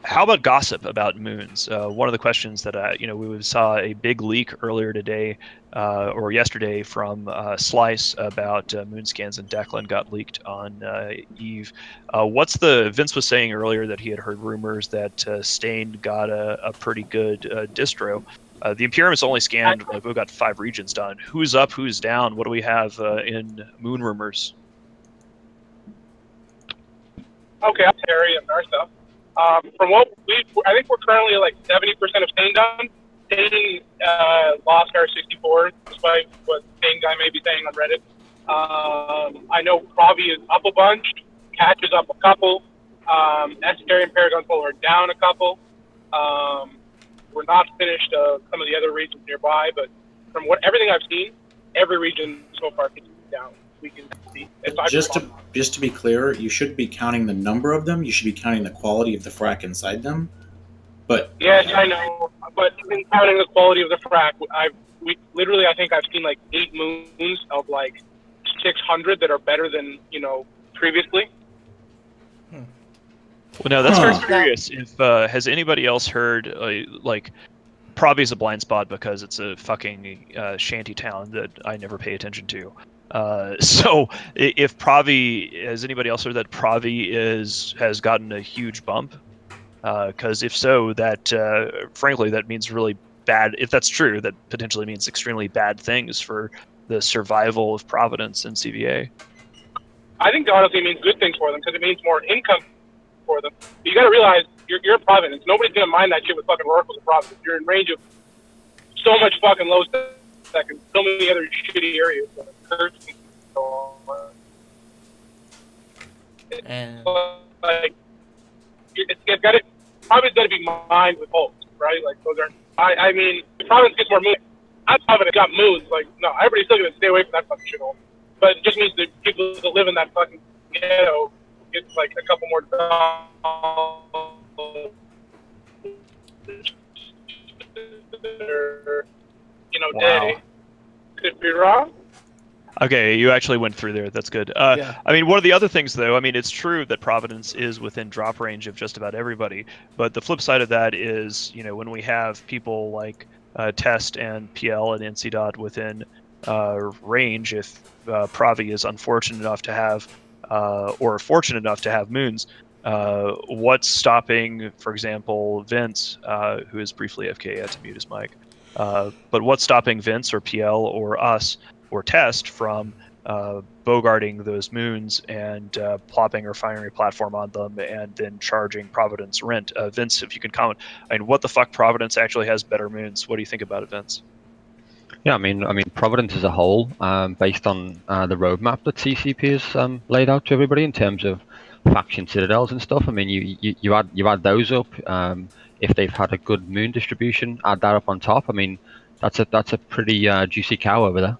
How about gossip about moons? One of the questions that we saw a big leak earlier today or yesterday from Slice about moon scans, and Declan got leaked on Eve. Vince was saying earlier that he had heard rumors that Stained got a pretty good distro. The Imperium's only scanned, like, we've got 5 regions done. Who's up, who's down? What do we have in moon rumors? Okay, I'm Terry and our stuff. From what I think we're currently like 70% of Stain done. Stain lost our 64, despite what Stain guy may be saying on Reddit. I know Pravi is up a bunch. Catch is up a couple. Esoteric and Paragon Soul are down a couple. We're not finished some of the other regions nearby, but from everything I've seen, every region so far is down. We can see. Just to be clear, you shouldn't be counting the number of them. You should be counting the quality of the frac inside them. But yes, I know. But in counting the quality of the frac, I think I've seen like 8 moons of like 600 that are better than previously. Well, no, that's very curious. If has anybody else heard like Pravi's a blind spot because it's a fucking shanty town that I never pay attention to. So if Pravi, has anybody else heard that Pravi has gotten a huge bump? Because if so, that frankly that means really bad. If that's true, that potentially means extremely bad things for the survival of Providence and CVA. I think it honestly means good things for them because it means more income for them. But you got to realize you're in Providence. Nobody's gonna mind that shit with fucking Oracles of Providence. You're in range of so much fucking low stack and so many other shitty areas. And like it's got to Providence got to be mined with holes, right? Like those are. I mean, if Providence gets more moons. I'm Providence got moons. Like no, everybody's still gonna stay away from that fucking shithole. But it just means that people that live in that fucking ghetto get like a couple more Wow. day. Could be wrong. Okay, you actually went through there. That's good. Yeah. I mean, one of the other things, though, I mean, it's true that Providence is within drop range of just about everybody. But the flip side of that is, when we have people like Test and PL and NC within range, if Pravi is unfortunate enough to have, or fortunate enough to have moons, what's stopping, for example, Vince, who is briefly FK, had to mute his mic, but what's stopping Vince or PL or us or Test from bogarting those moons and plopping or firing a platform on them and then charging Providence rent? Vince, if you can comment, I mean, what the fuck? Providence actually has better moons. What do you think about it, Vince? Yeah, I mean, Providence as a whole, based on the roadmap that CCP has laid out to everybody in terms of faction citadels and stuff. I mean, you add those up. If they've had a good moon distribution, add that up on top. I mean, that's a pretty juicy cow over there.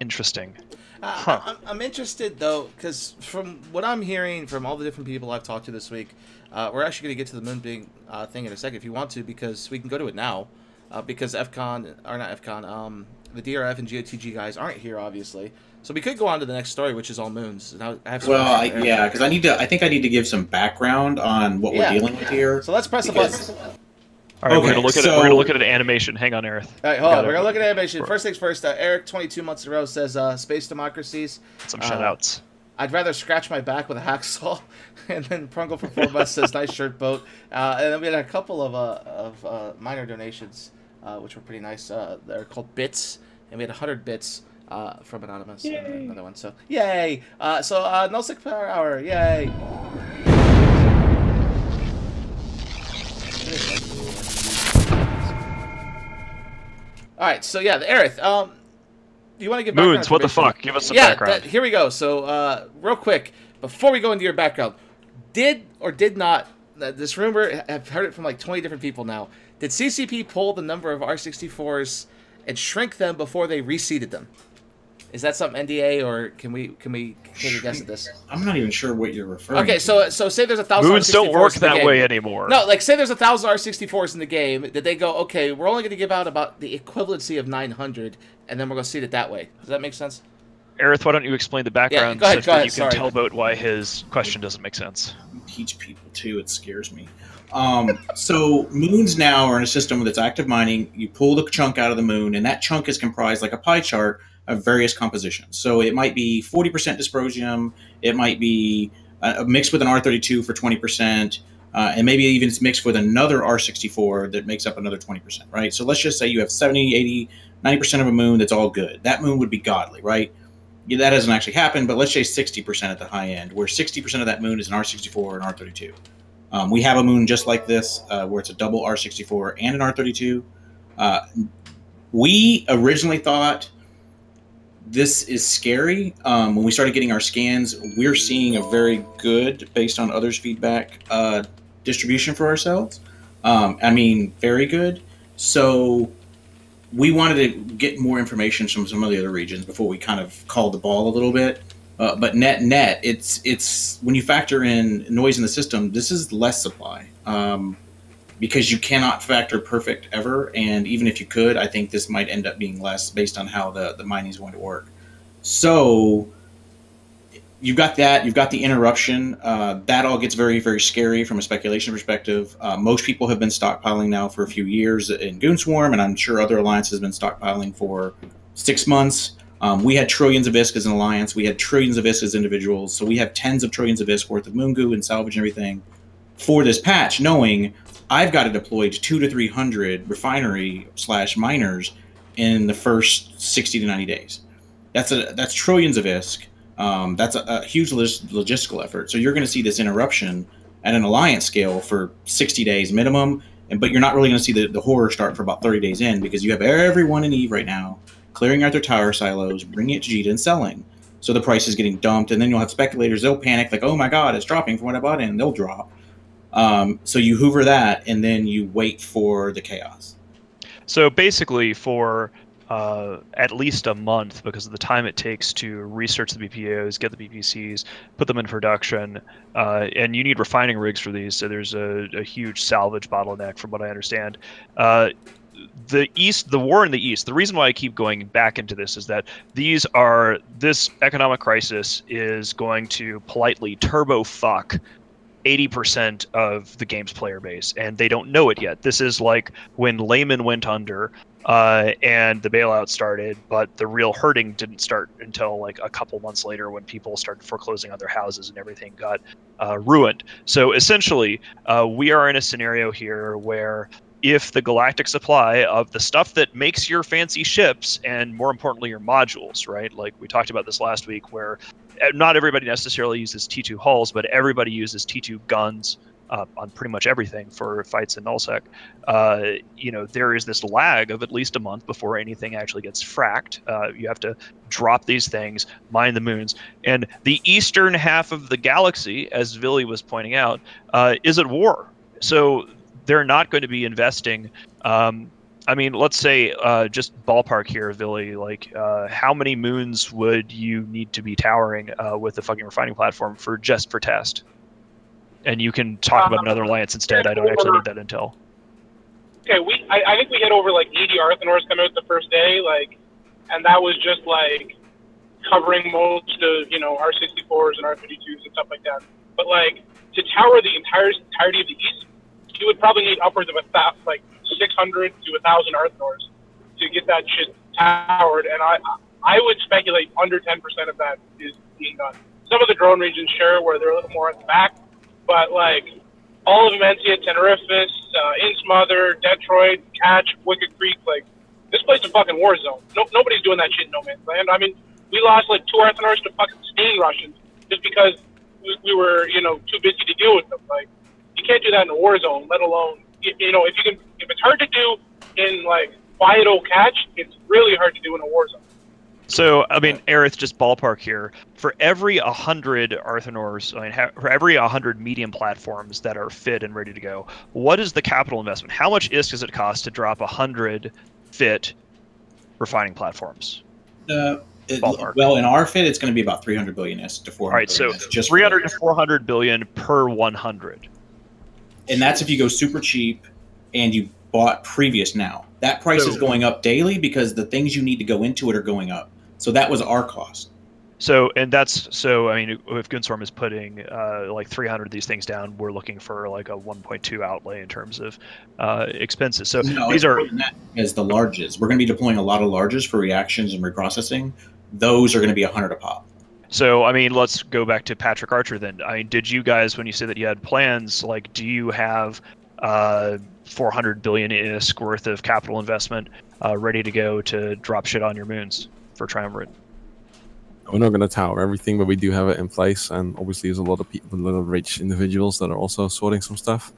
Interesting. I'm interested though, because from what I'm hearing from all the different people I've talked to this week, we're actually going to get to the moon being thing in a second if you want to, because we can go to it now. Because the DRF and GOTG guys aren't here, obviously. So we could go on to the next story, which is all moons. And I have yeah, because I think I need to give some background on what we're dealing with here. So let's press a button. All right, we're gonna look at an animation. Hang on, Aerith. All right, hold on. We're gonna look at animation. First things first. Eric, 22 months in a row, says space democracies. Some shoutouts. I'd rather scratch my back with a hacksaw. And then Prungle for 4 months says nice shirt boat. And then we had a couple of minor donations, which were pretty nice. They're called bits, and we had 100 bits from Anonymous. Yay. And another one. So yay! No sick per hour. Yay! All right, so yeah, the Aerith. You want to give moons? What the fuck? Give us some background. Here we go. So real quick, before we go into your background, did or did not, this rumor, I've heard it from like 20 different people now, did CCP pull the number of R64s and shrink them before they reseeded them? Is that something NDA, or can we take a guess at this? I'm not even sure what you're referring to. Okay, so say there's 1,000 Moons R64s don't work in the that game. way anymore. No, like say there's 1,000 R64s in the game. Did they go, okay, we're only going to give out about the equivalency of 900, and then we're going to seed it that way? Does that make sense? Aerith, why don't you explain the background go ahead, so that you can sorry. tell Boat why his question doesn't make sense? You teach people too. It scares me. So moons now are in a system that's active mining. You pull the chunk out of the moon, and that chunk is comprised like a pie chart of various compositions. So it might be 40% dysprosium, it might be mixed with an R32 for 20%, and maybe even it's mixed with another R64 that makes up another 20%, right? So let's just say you have 70, 80, 90% of a moon that's all good. That moon would be godly, right? Yeah, that doesn't actually happen, but let's say 60% at the high end, where 60% of that moon is an R64 or an R32. We have a moon just like this, where it's a double R64 and an R32. We originally thought this is scary. When we started getting our scans, we're seeing a very good, based on others' feedback, distribution for ourselves. I mean, very good. So we wanted to get more information from some of the other regions before we kind of called the ball a little bit. But net, it's when you factor in noise in the system, this is less supply. Because you cannot factor perfect ever, and even if you could, I think this might end up being less based on how the mining is going to work. So you've got that, you've got the interruption. That all gets very, very scary from a speculation perspective. Most people have been stockpiling now for a few years in Goonswarm, and I'm sure other alliances have been stockpiling for 6 months. We had trillions of ISK as an alliance. We had trillions of ISK as individuals. So we have tens of trillions of ISK worth of moon goo and salvage and everything for this patch, knowing I've got to deploy 200 to 300 refinery/miners in the first 60 to 90 days. That's trillions of ISK. That's a huge logistical effort. So you're going to see this interruption at an alliance scale for 60 days minimum, but you're not really going to see the horror start for about 30 days in, because you have everyone in EVE right now clearing out their tower silos, bringing it to Jita and selling. So the price is getting dumped, and then you'll have speculators. They'll panic like, oh my God, it's dropping from what I bought in. They'll drop. So you hoover that, and then you wait for the chaos. So basically, for at least a month, because of the time it takes to research the BPOs, get the BPCs, put them in production, and you need refining rigs for these, so there's a huge salvage bottleneck from what I understand. The war in the East, the reason why I keep going back into this is that this economic crisis is going to politely turbo fuck 80% of the game's player base, and they don't know it yet. This is like when Lehman went under and the bailout started, but the real hurting didn't start until like a couple months later when people started foreclosing on their houses and everything got ruined. So essentially, we are in a scenario here where if the galactic supply of the stuff that makes your fancy ships, and more importantly your modules, right? Like we talked about this last week, where not everybody necessarily uses T2 hulls, but everybody uses T2 guns on pretty much everything for fights in nullsec. There is this lag of at least a month before anything actually gets fracked. You have to drop these things, mine the moons, and the eastern half of the galaxy, as Villy was pointing out, is at war. So they're not going to be investing. Let's say, just ballpark here, Villy, like how many moons would you need to be towering with the fucking refining platform for test? And you can talk about another alliance instead. I don't actually need that intel. Okay, I think we had over like 80 Arthanors come out the first day, and that was just like covering most of R64s and R32s and stuff like that. But like to tower the entirety of the East, you would probably need upwards of 600 to 1,000 Arthanors to get that shit towered, and I would speculate under 10% of that is being done. Some of the drone regions, sure, where they're a little more at the back, but like all of Mencia, Tenerifis, Innsmother, Detroit, Catch, Wicked Creek, like this place is a fucking war zone. Nobody's doing that shit in No Man's Land. I mean, we lost like 2 Arthanors to fucking Sting Russians just because we were too busy to deal with them. Like you can't do that in a war zone, let alone if it's hard to do in like quiet old Catch, it's really hard to do in a war zone. So, I mean, Aerith, just ballpark here. For every 100 Arthanors, I mean, for every 100 medium platforms that are fit and ready to go, what is the capital investment? How much ISK does it cost to drop 100 fit refining platforms? Well, in our fit, it's going to be about 300 billion ISK to 400. All right, so just 300 to 400 billion per 100. And that's if you go super cheap and you bought previous now. That price is going up daily because the things you need to go into it are going up. So that was our cost. So, and that's, so, I mean, if Goonswarm is putting like 300 of these things down, we're looking for like a 1.2 outlay in terms of expenses. So these are as the larges. We're going to be deploying a lot of larges for reactions and reprocessing. Those are going to be 100 a pop. So, I mean, let's go back to Patrick Archer then. I mean, did you guys, when you say that you had plans, like, do you have 400 billion ISK worth of capital investment ready to go to drop shit on your moons for Triumvirate? We're not going to tower everything, but we do have it in place, and obviously there's a lot of people, a lot of rich individuals that are also sorting some stuff.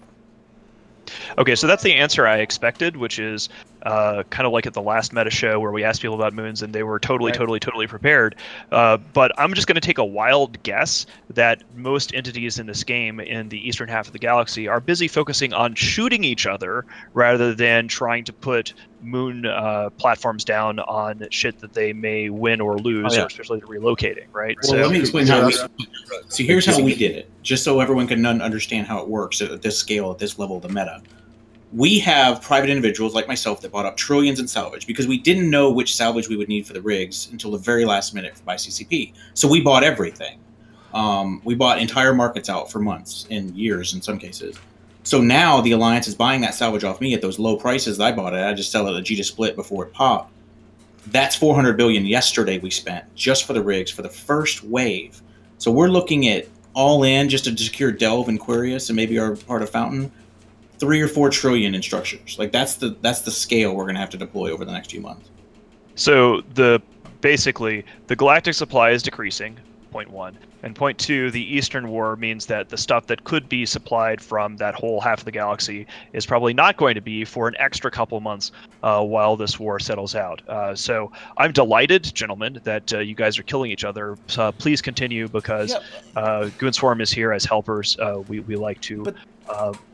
Okay, so that's the answer I expected, which is kind of like at the last meta show where we asked people about moons and they were totally prepared. But I'm just going to take a wild guess that most entities in this game in the eastern half of the galaxy are busy focusing on shooting each other rather than trying to put moon platforms down on shit that they may win or lose, or especially the relocating, right? Well, let me explain how we... See, here's how we did it, just so everyone can understand how it works at this scale, at this level of the meta. We have private individuals like myself that bought up trillions in salvage because we didn't know which salvage we would need for the rigs until the very last minute by CCP. So we bought everything. We bought entire markets out for months and years in some cases. So now the Alliance is buying that salvage off me at those low prices that I bought it. I just sell it at G2 Split before it popped. That's 400 billion yesterday we spent just for the rigs for the first wave. So we're looking at all in just to secure Delve and Quirius and maybe our part of Fountain. 3 or 4 trillion in structures. Like that's the scale we're going to have to deploy over the next few months. So basically the galactic supply is decreasing, point 1, and point 2, the Eastern War means that the stuff that could be supplied from that whole half of the galaxy is probably not going to be for an extra couple months while this war settles out. So I'm delighted, gentlemen, that you guys are killing each other. Please continue because Goonswarm is here as helpers. We like to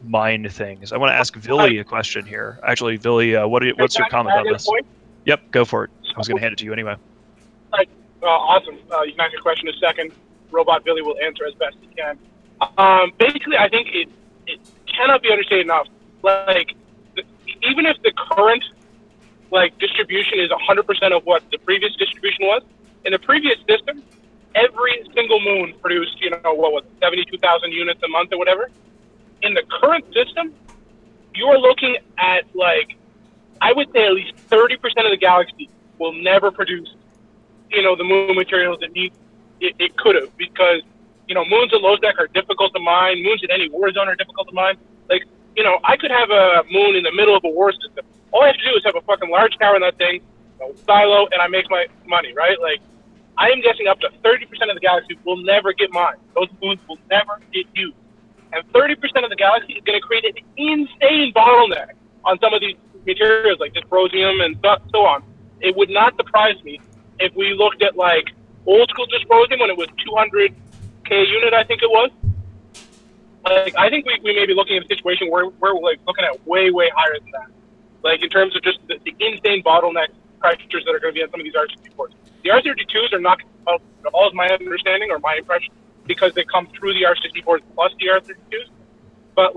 mine things. I want to ask Villy a question here. Actually, Villy, what's your comment on this? Yep, go for it. I was going to hand it to you anyway. Awesome. You can ask your question in a second. Robot Billy will answer as best he can. Basically, I think it cannot be understated enough. Like, even if the current distribution is 100% of what the previous distribution was, in the previous system, every single moon produced, what was it, 72,000 units a month or whatever. In the current system, you're looking at I would say at least 30% of the galaxy will never produce, the moon materials it could have, because, moons at low spec are difficult to mine. Moons in any war zone are difficult to mine. I could have a moon in the middle of a war system. All I have to do is have a fucking large tower in that thing, silo, and I make my money, right? I am guessing up to 30% of the galaxy will never get mined. Those moons will never get used. And 30% of the galaxy is going to create an insane bottleneck on some of these materials like dysprosium and so on. It would not surprise me if we looked at old school dysprosium when it was 200K a unit, I think it was. I think we may be looking at a situation where we're looking at way, way higher than that. In terms of just the insane bottleneck pressures that are going to be on some of these R64s. The R32s are not, all of my understanding or my impression, because they come through the R64s plus the R32s. But,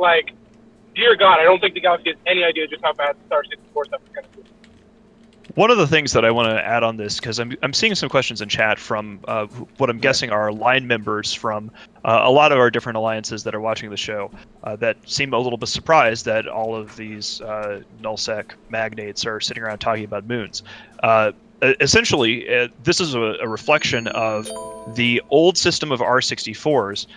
dear God, I don't think the Galaxy has any idea just how bad the R64 stuff is going to be. One of the things that I want to add on this, because I'm seeing some questions in chat from what I'm guessing are line members from a lot of our different alliances that are watching the show that seem a little bit surprised that all of these nullsec magnates are sitting around talking about moons. Essentially, this is a reflection of the old system of R64s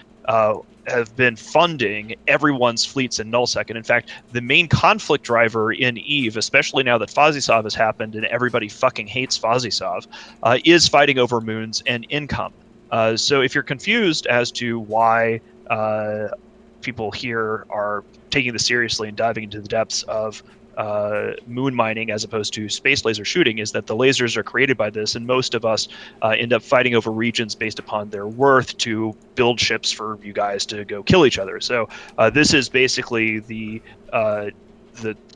have been funding everyone's fleets in nullsec. And in fact, the main conflict driver in EVE, especially now that Fozzie has happened and everybody fucking hates Fozzie, is fighting over moons and income. So if you're confused as to why people here are taking this seriously and diving into the depths of moon mining as opposed to space laser shooting is that the lasers are created by this, and most of us end up fighting over regions based upon their worth to build ships for you guys to go kill each other. So this is basically the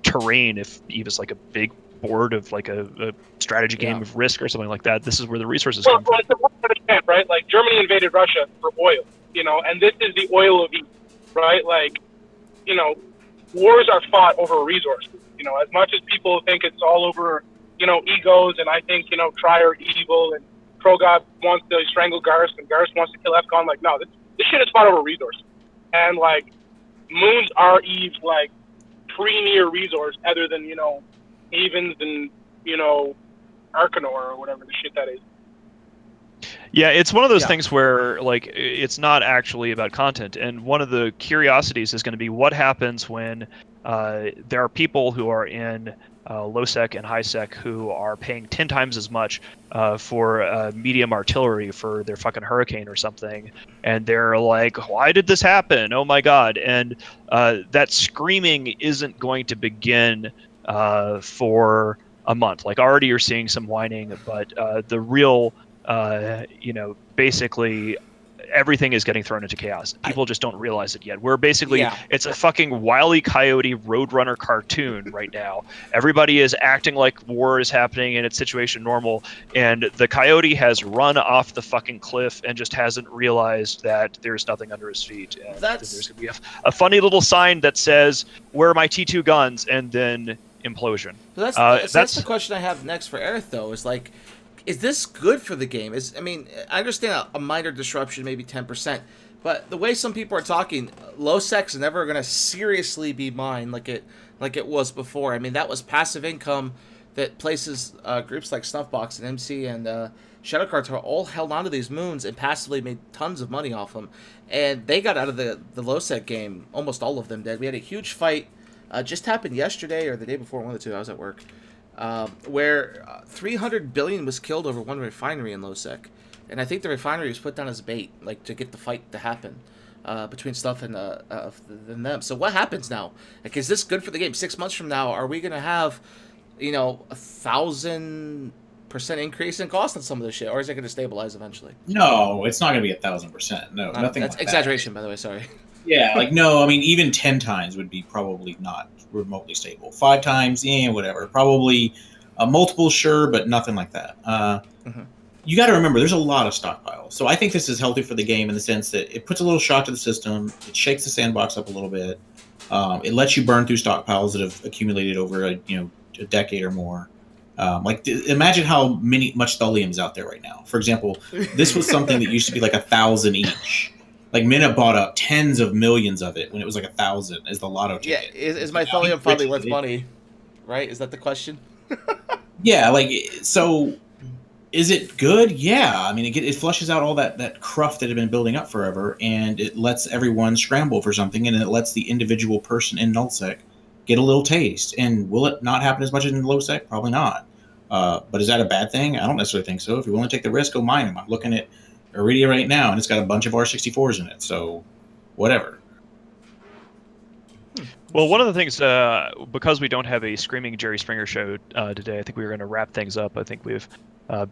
terrain. If EVA's like a big board of like a strategy game of Risk or something like that, this is where the resources come from. It's a understand, right? Like Germany invaded Russia for oil, and this is the oil of Eve, right? Like, wars are fought over resources. As much as people think it's all over, egos, and I think, Try are evil, and Krogat wants to strangle Garrus, and Garrus wants to kill EFCON. Like, no, this shit is fought over resources. And, like, moons are Eve's, like, premier resource other than, Avens and, Arcanor or whatever the shit that is. Yeah, it's one of those things where, like, it's not actually about content. And one of the curiosities is going to be what happens when there are people who are in low sec and high sec who are paying 10 times as much for medium artillery for their fucking Hurricane or something. And they're like, why did this happen? Oh my God. And that screaming isn't going to begin for a month. Like, already you're seeing some whining, but the real... basically everything is getting thrown into chaos. People just don't realize it yet. We're basically, it's a fucking Wile E. Coyote Roadrunner cartoon right now. Everybody is acting like war is happening and it's situation normal, and the coyote has run off the fucking cliff and just hasn't realized that there's nothing under his feet. And there's going to be a funny little sign that says, where are my T2 guns? And then implosion. So that's the question I have next for Aerith, though, is like, is this good for the game? I understand a minor disruption, maybe 10%, but the way some people are talking, low sec's never going to seriously be mined like it was before. I mean, that was passive income that places groups like Snuffbox and MC and Shadowcards are all held onto these moons and passively made tons of money off them. And they got out of the low sec game. Almost all of them did. We had a huge fight just happened yesterday or the day before, one of the two. I was at work. Where 300 billion was killed over one refinery in Losec, and I think the refinery was put down as bait, like to get the fight to happen between Stuff and them. So what happens now? Like, is this good for the game? 6 months from now, are we gonna have, 1,000% increase in cost on some of this shit, or is it gonna stabilize eventually? No, it's not gonna be 1,000%. No, nothing. That's like exaggeration, that. By the way. Sorry. Yeah, like no, I mean even 10 times would be probably not remotely stable. 5 times, whatever. Probably multiple, sure, but nothing like that. You got to remember, there's a lot of stockpiles. So I think this is healthy for the game in the sense that it puts a little shock to the system. It shakes the sandbox up a little bit. It lets you burn through stockpiles that have accumulated over a decade or more. Imagine how much thulium's out there right now. For example, this was something that used to be like 1,000 each. Like, Mina bought up tens of millions of it when it was like 1,000 as the lotto ticket. Yeah, is my thulium finally worth money? Right? Is that the question? Yeah, so is it good? Yeah. I mean, it flushes out all that cruft that had been building up forever, and it lets everyone scramble for something, and it lets the individual person in nullsec get a little taste. And will it not happen as much in lowsec? Probably not. But is that a bad thing? I don't necessarily think so. If you're willing to take the risk, go mine them. I'm looking at Iridia right now, and it's got a bunch of R64s in it, so whatever. Well, one of the things, because we don't have a screaming Jerry Springer show today, I think we were going to wrap things up. I think we've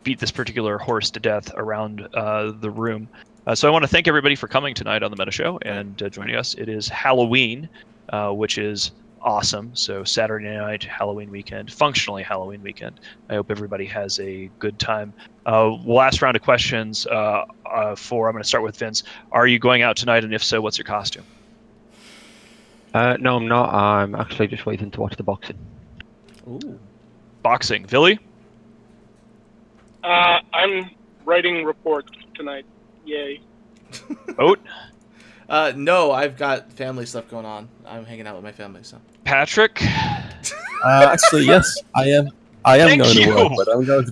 beat this particular horse to death around the room. So I want to thank everybody for coming tonight on the Meta Show and joining us. It is Halloween, which is awesome. So Saturday night, Halloween weekend, functionally Halloween weekend. I hope everybody has a good time. Last round of questions I'm going to start with Vince. Are you going out tonight? And if so, what's your costume? No, I'm not. I'm actually just waiting to watch the boxing. Ooh. Boxing. Villy? I'm writing reports tonight. Yay. Oat? No, I've got family stuff going on. I'm hanging out with my family, so. Patrick? Actually, yes, I am. I am going you. to work, but I'm going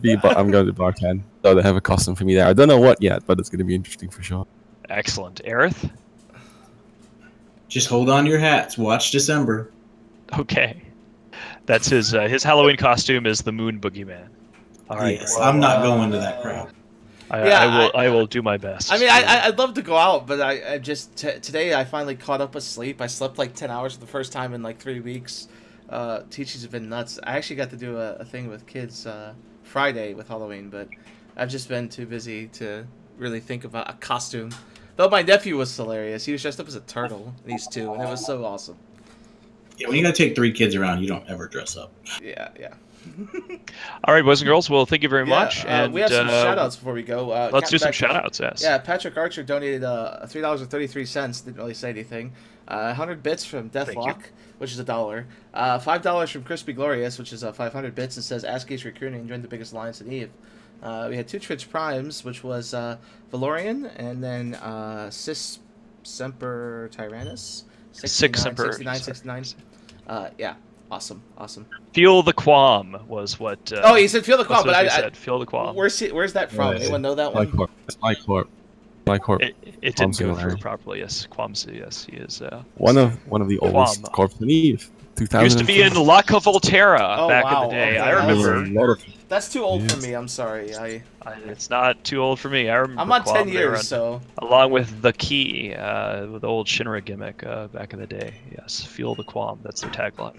to bartend. So they have a costume for me there. I don't know what yet, but it's going to be interesting for sure. Excellent. Aerith? Just hold on to your hats. Watch December. Okay. That's his Halloween costume is the Moon Boogeyman. All right. Yes, I'm not going to that crowd. I will do my best. I mean, I'd love to go out, but I just today I finally caught up with sleep. I slept like 10 hours for the first time in like 3 weeks. teachings have been nuts. I actually got to do a thing with kids Friday with Halloween, but I've just been too busy to really think about a costume. Though my nephew was hilarious. He was dressed up as a turtle, these two, and it was so awesome. Yeah, when you gotta take 3 kids around, you don't ever dress up. Yeah, yeah. All right, boys and girls. Well, thank you very much. And we have some shout-outs before we go. Let's do some shout-outs, yes. Yeah, Patrick Archer donated $3.33. Didn't really say anything. 100 bits from Deathlock, which is $1. $5 from Crispy Glorious, which is 500 bits, and says Ask Ace Recruiting joined the biggest alliance in Eve. We had 2 Twitch Primes, which was Valorian, and then Sis Semper Tyrannus. 69. Yeah, awesome. Feel the Qualm was what. Oh, he said Feel the Qualm, but I said Feel the Qualm. Where's that from? Anyone know that one? Lycorp. It didn't go through properly. Yes, Qualmsy. Yes, he is. One of the oldest corps in Eve. Used to be in La Volterra back in the day. Okay. I remember. That's too old for me. I'm sorry. It's not too old for me. I remember. I'm on 10 years, so. Along with the Key, with the old Shinra gimmick back in the day. Yes, Feel the Qualm. That's their tagline.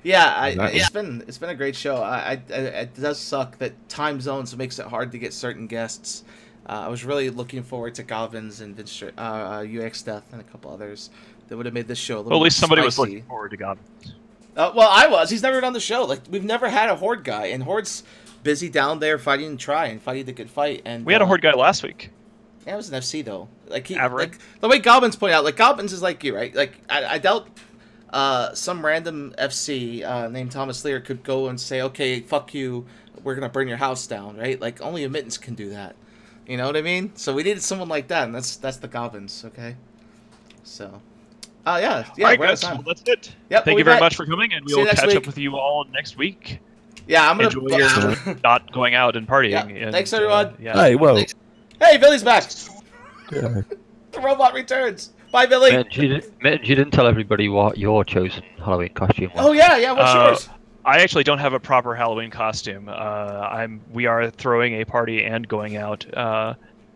Yeah, it's been a great show. It does suck that time zones makes it hard to get certain guests. I was really looking forward to Galvin's and Vince, UX Death and a couple others that would have made this show a little. Well, at least somebody spicy. was looking forward to Galvin's. Well, I was. He's never done the show. Like, we've never had a Horde guy, and Horde's busy down there fighting the good fight. And we had a Horde guy last week. Yeah, it was an FC though. Like the way Goblins point out, like Goblins is like you, right? Like I doubt some random FC named Thomas Lear could go and say, okay, fuck you, we're gonna burn your house down, right? Like only a Mittens can do that. You know what I mean? So we needed someone like that, and that's the Goblins, okay? So, yeah. All right, we're guys, out of time. well, that's it. Yep, Thank you very much for coming, and we will catch up with you all next week. Yeah, I'm gonna enjoy your not going out and partying. Yeah. And, thanks, everyone. Hey, whoa. Hey, Billy's back. Yeah. The robot returns. Bye, Billy. You didn't tell everybody what your chosen Halloween costume was. Oh yeah. What's yours? I actually don't have a proper Halloween costume. We are throwing a party and going out,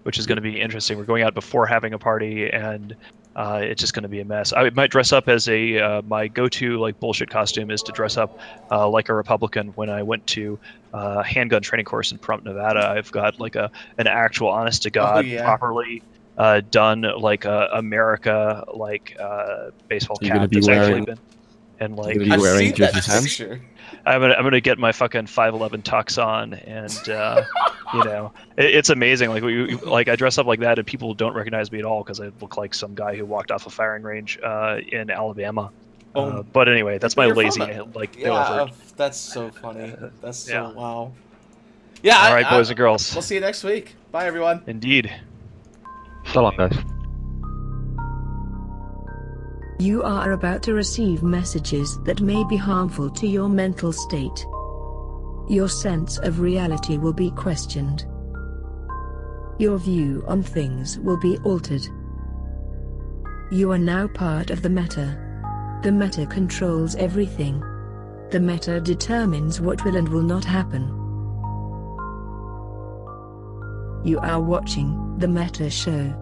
which is going to be interesting. We're going out before having a party, and it's just going to be a mess. I might dress up as my go-to like bullshit costume is to dress up like a Republican. When I went to handgun training course in Pahrump, Nevada, I've got like an actual honest to God properly done like America baseball cap that's actually been and like I've seen that picture. I'm gonna get my fucking 511 tux on, and you know, it's amazing. Like I dress up like that, and people don't recognize me at all because I look like some guy who walked off a firing range in Alabama. But anyway, that's my lazy that's so funny. That's so wow. Yeah. All right, boys and girls. We'll see you next week. Bye, everyone. Indeed. So long, guys. You are about to receive messages that may be harmful to your mental state. Your sense of reality will be questioned. Your view on things will be altered. You are now part of the meta. The meta controls everything. The meta determines what will and will not happen. You are watching The Meta Show.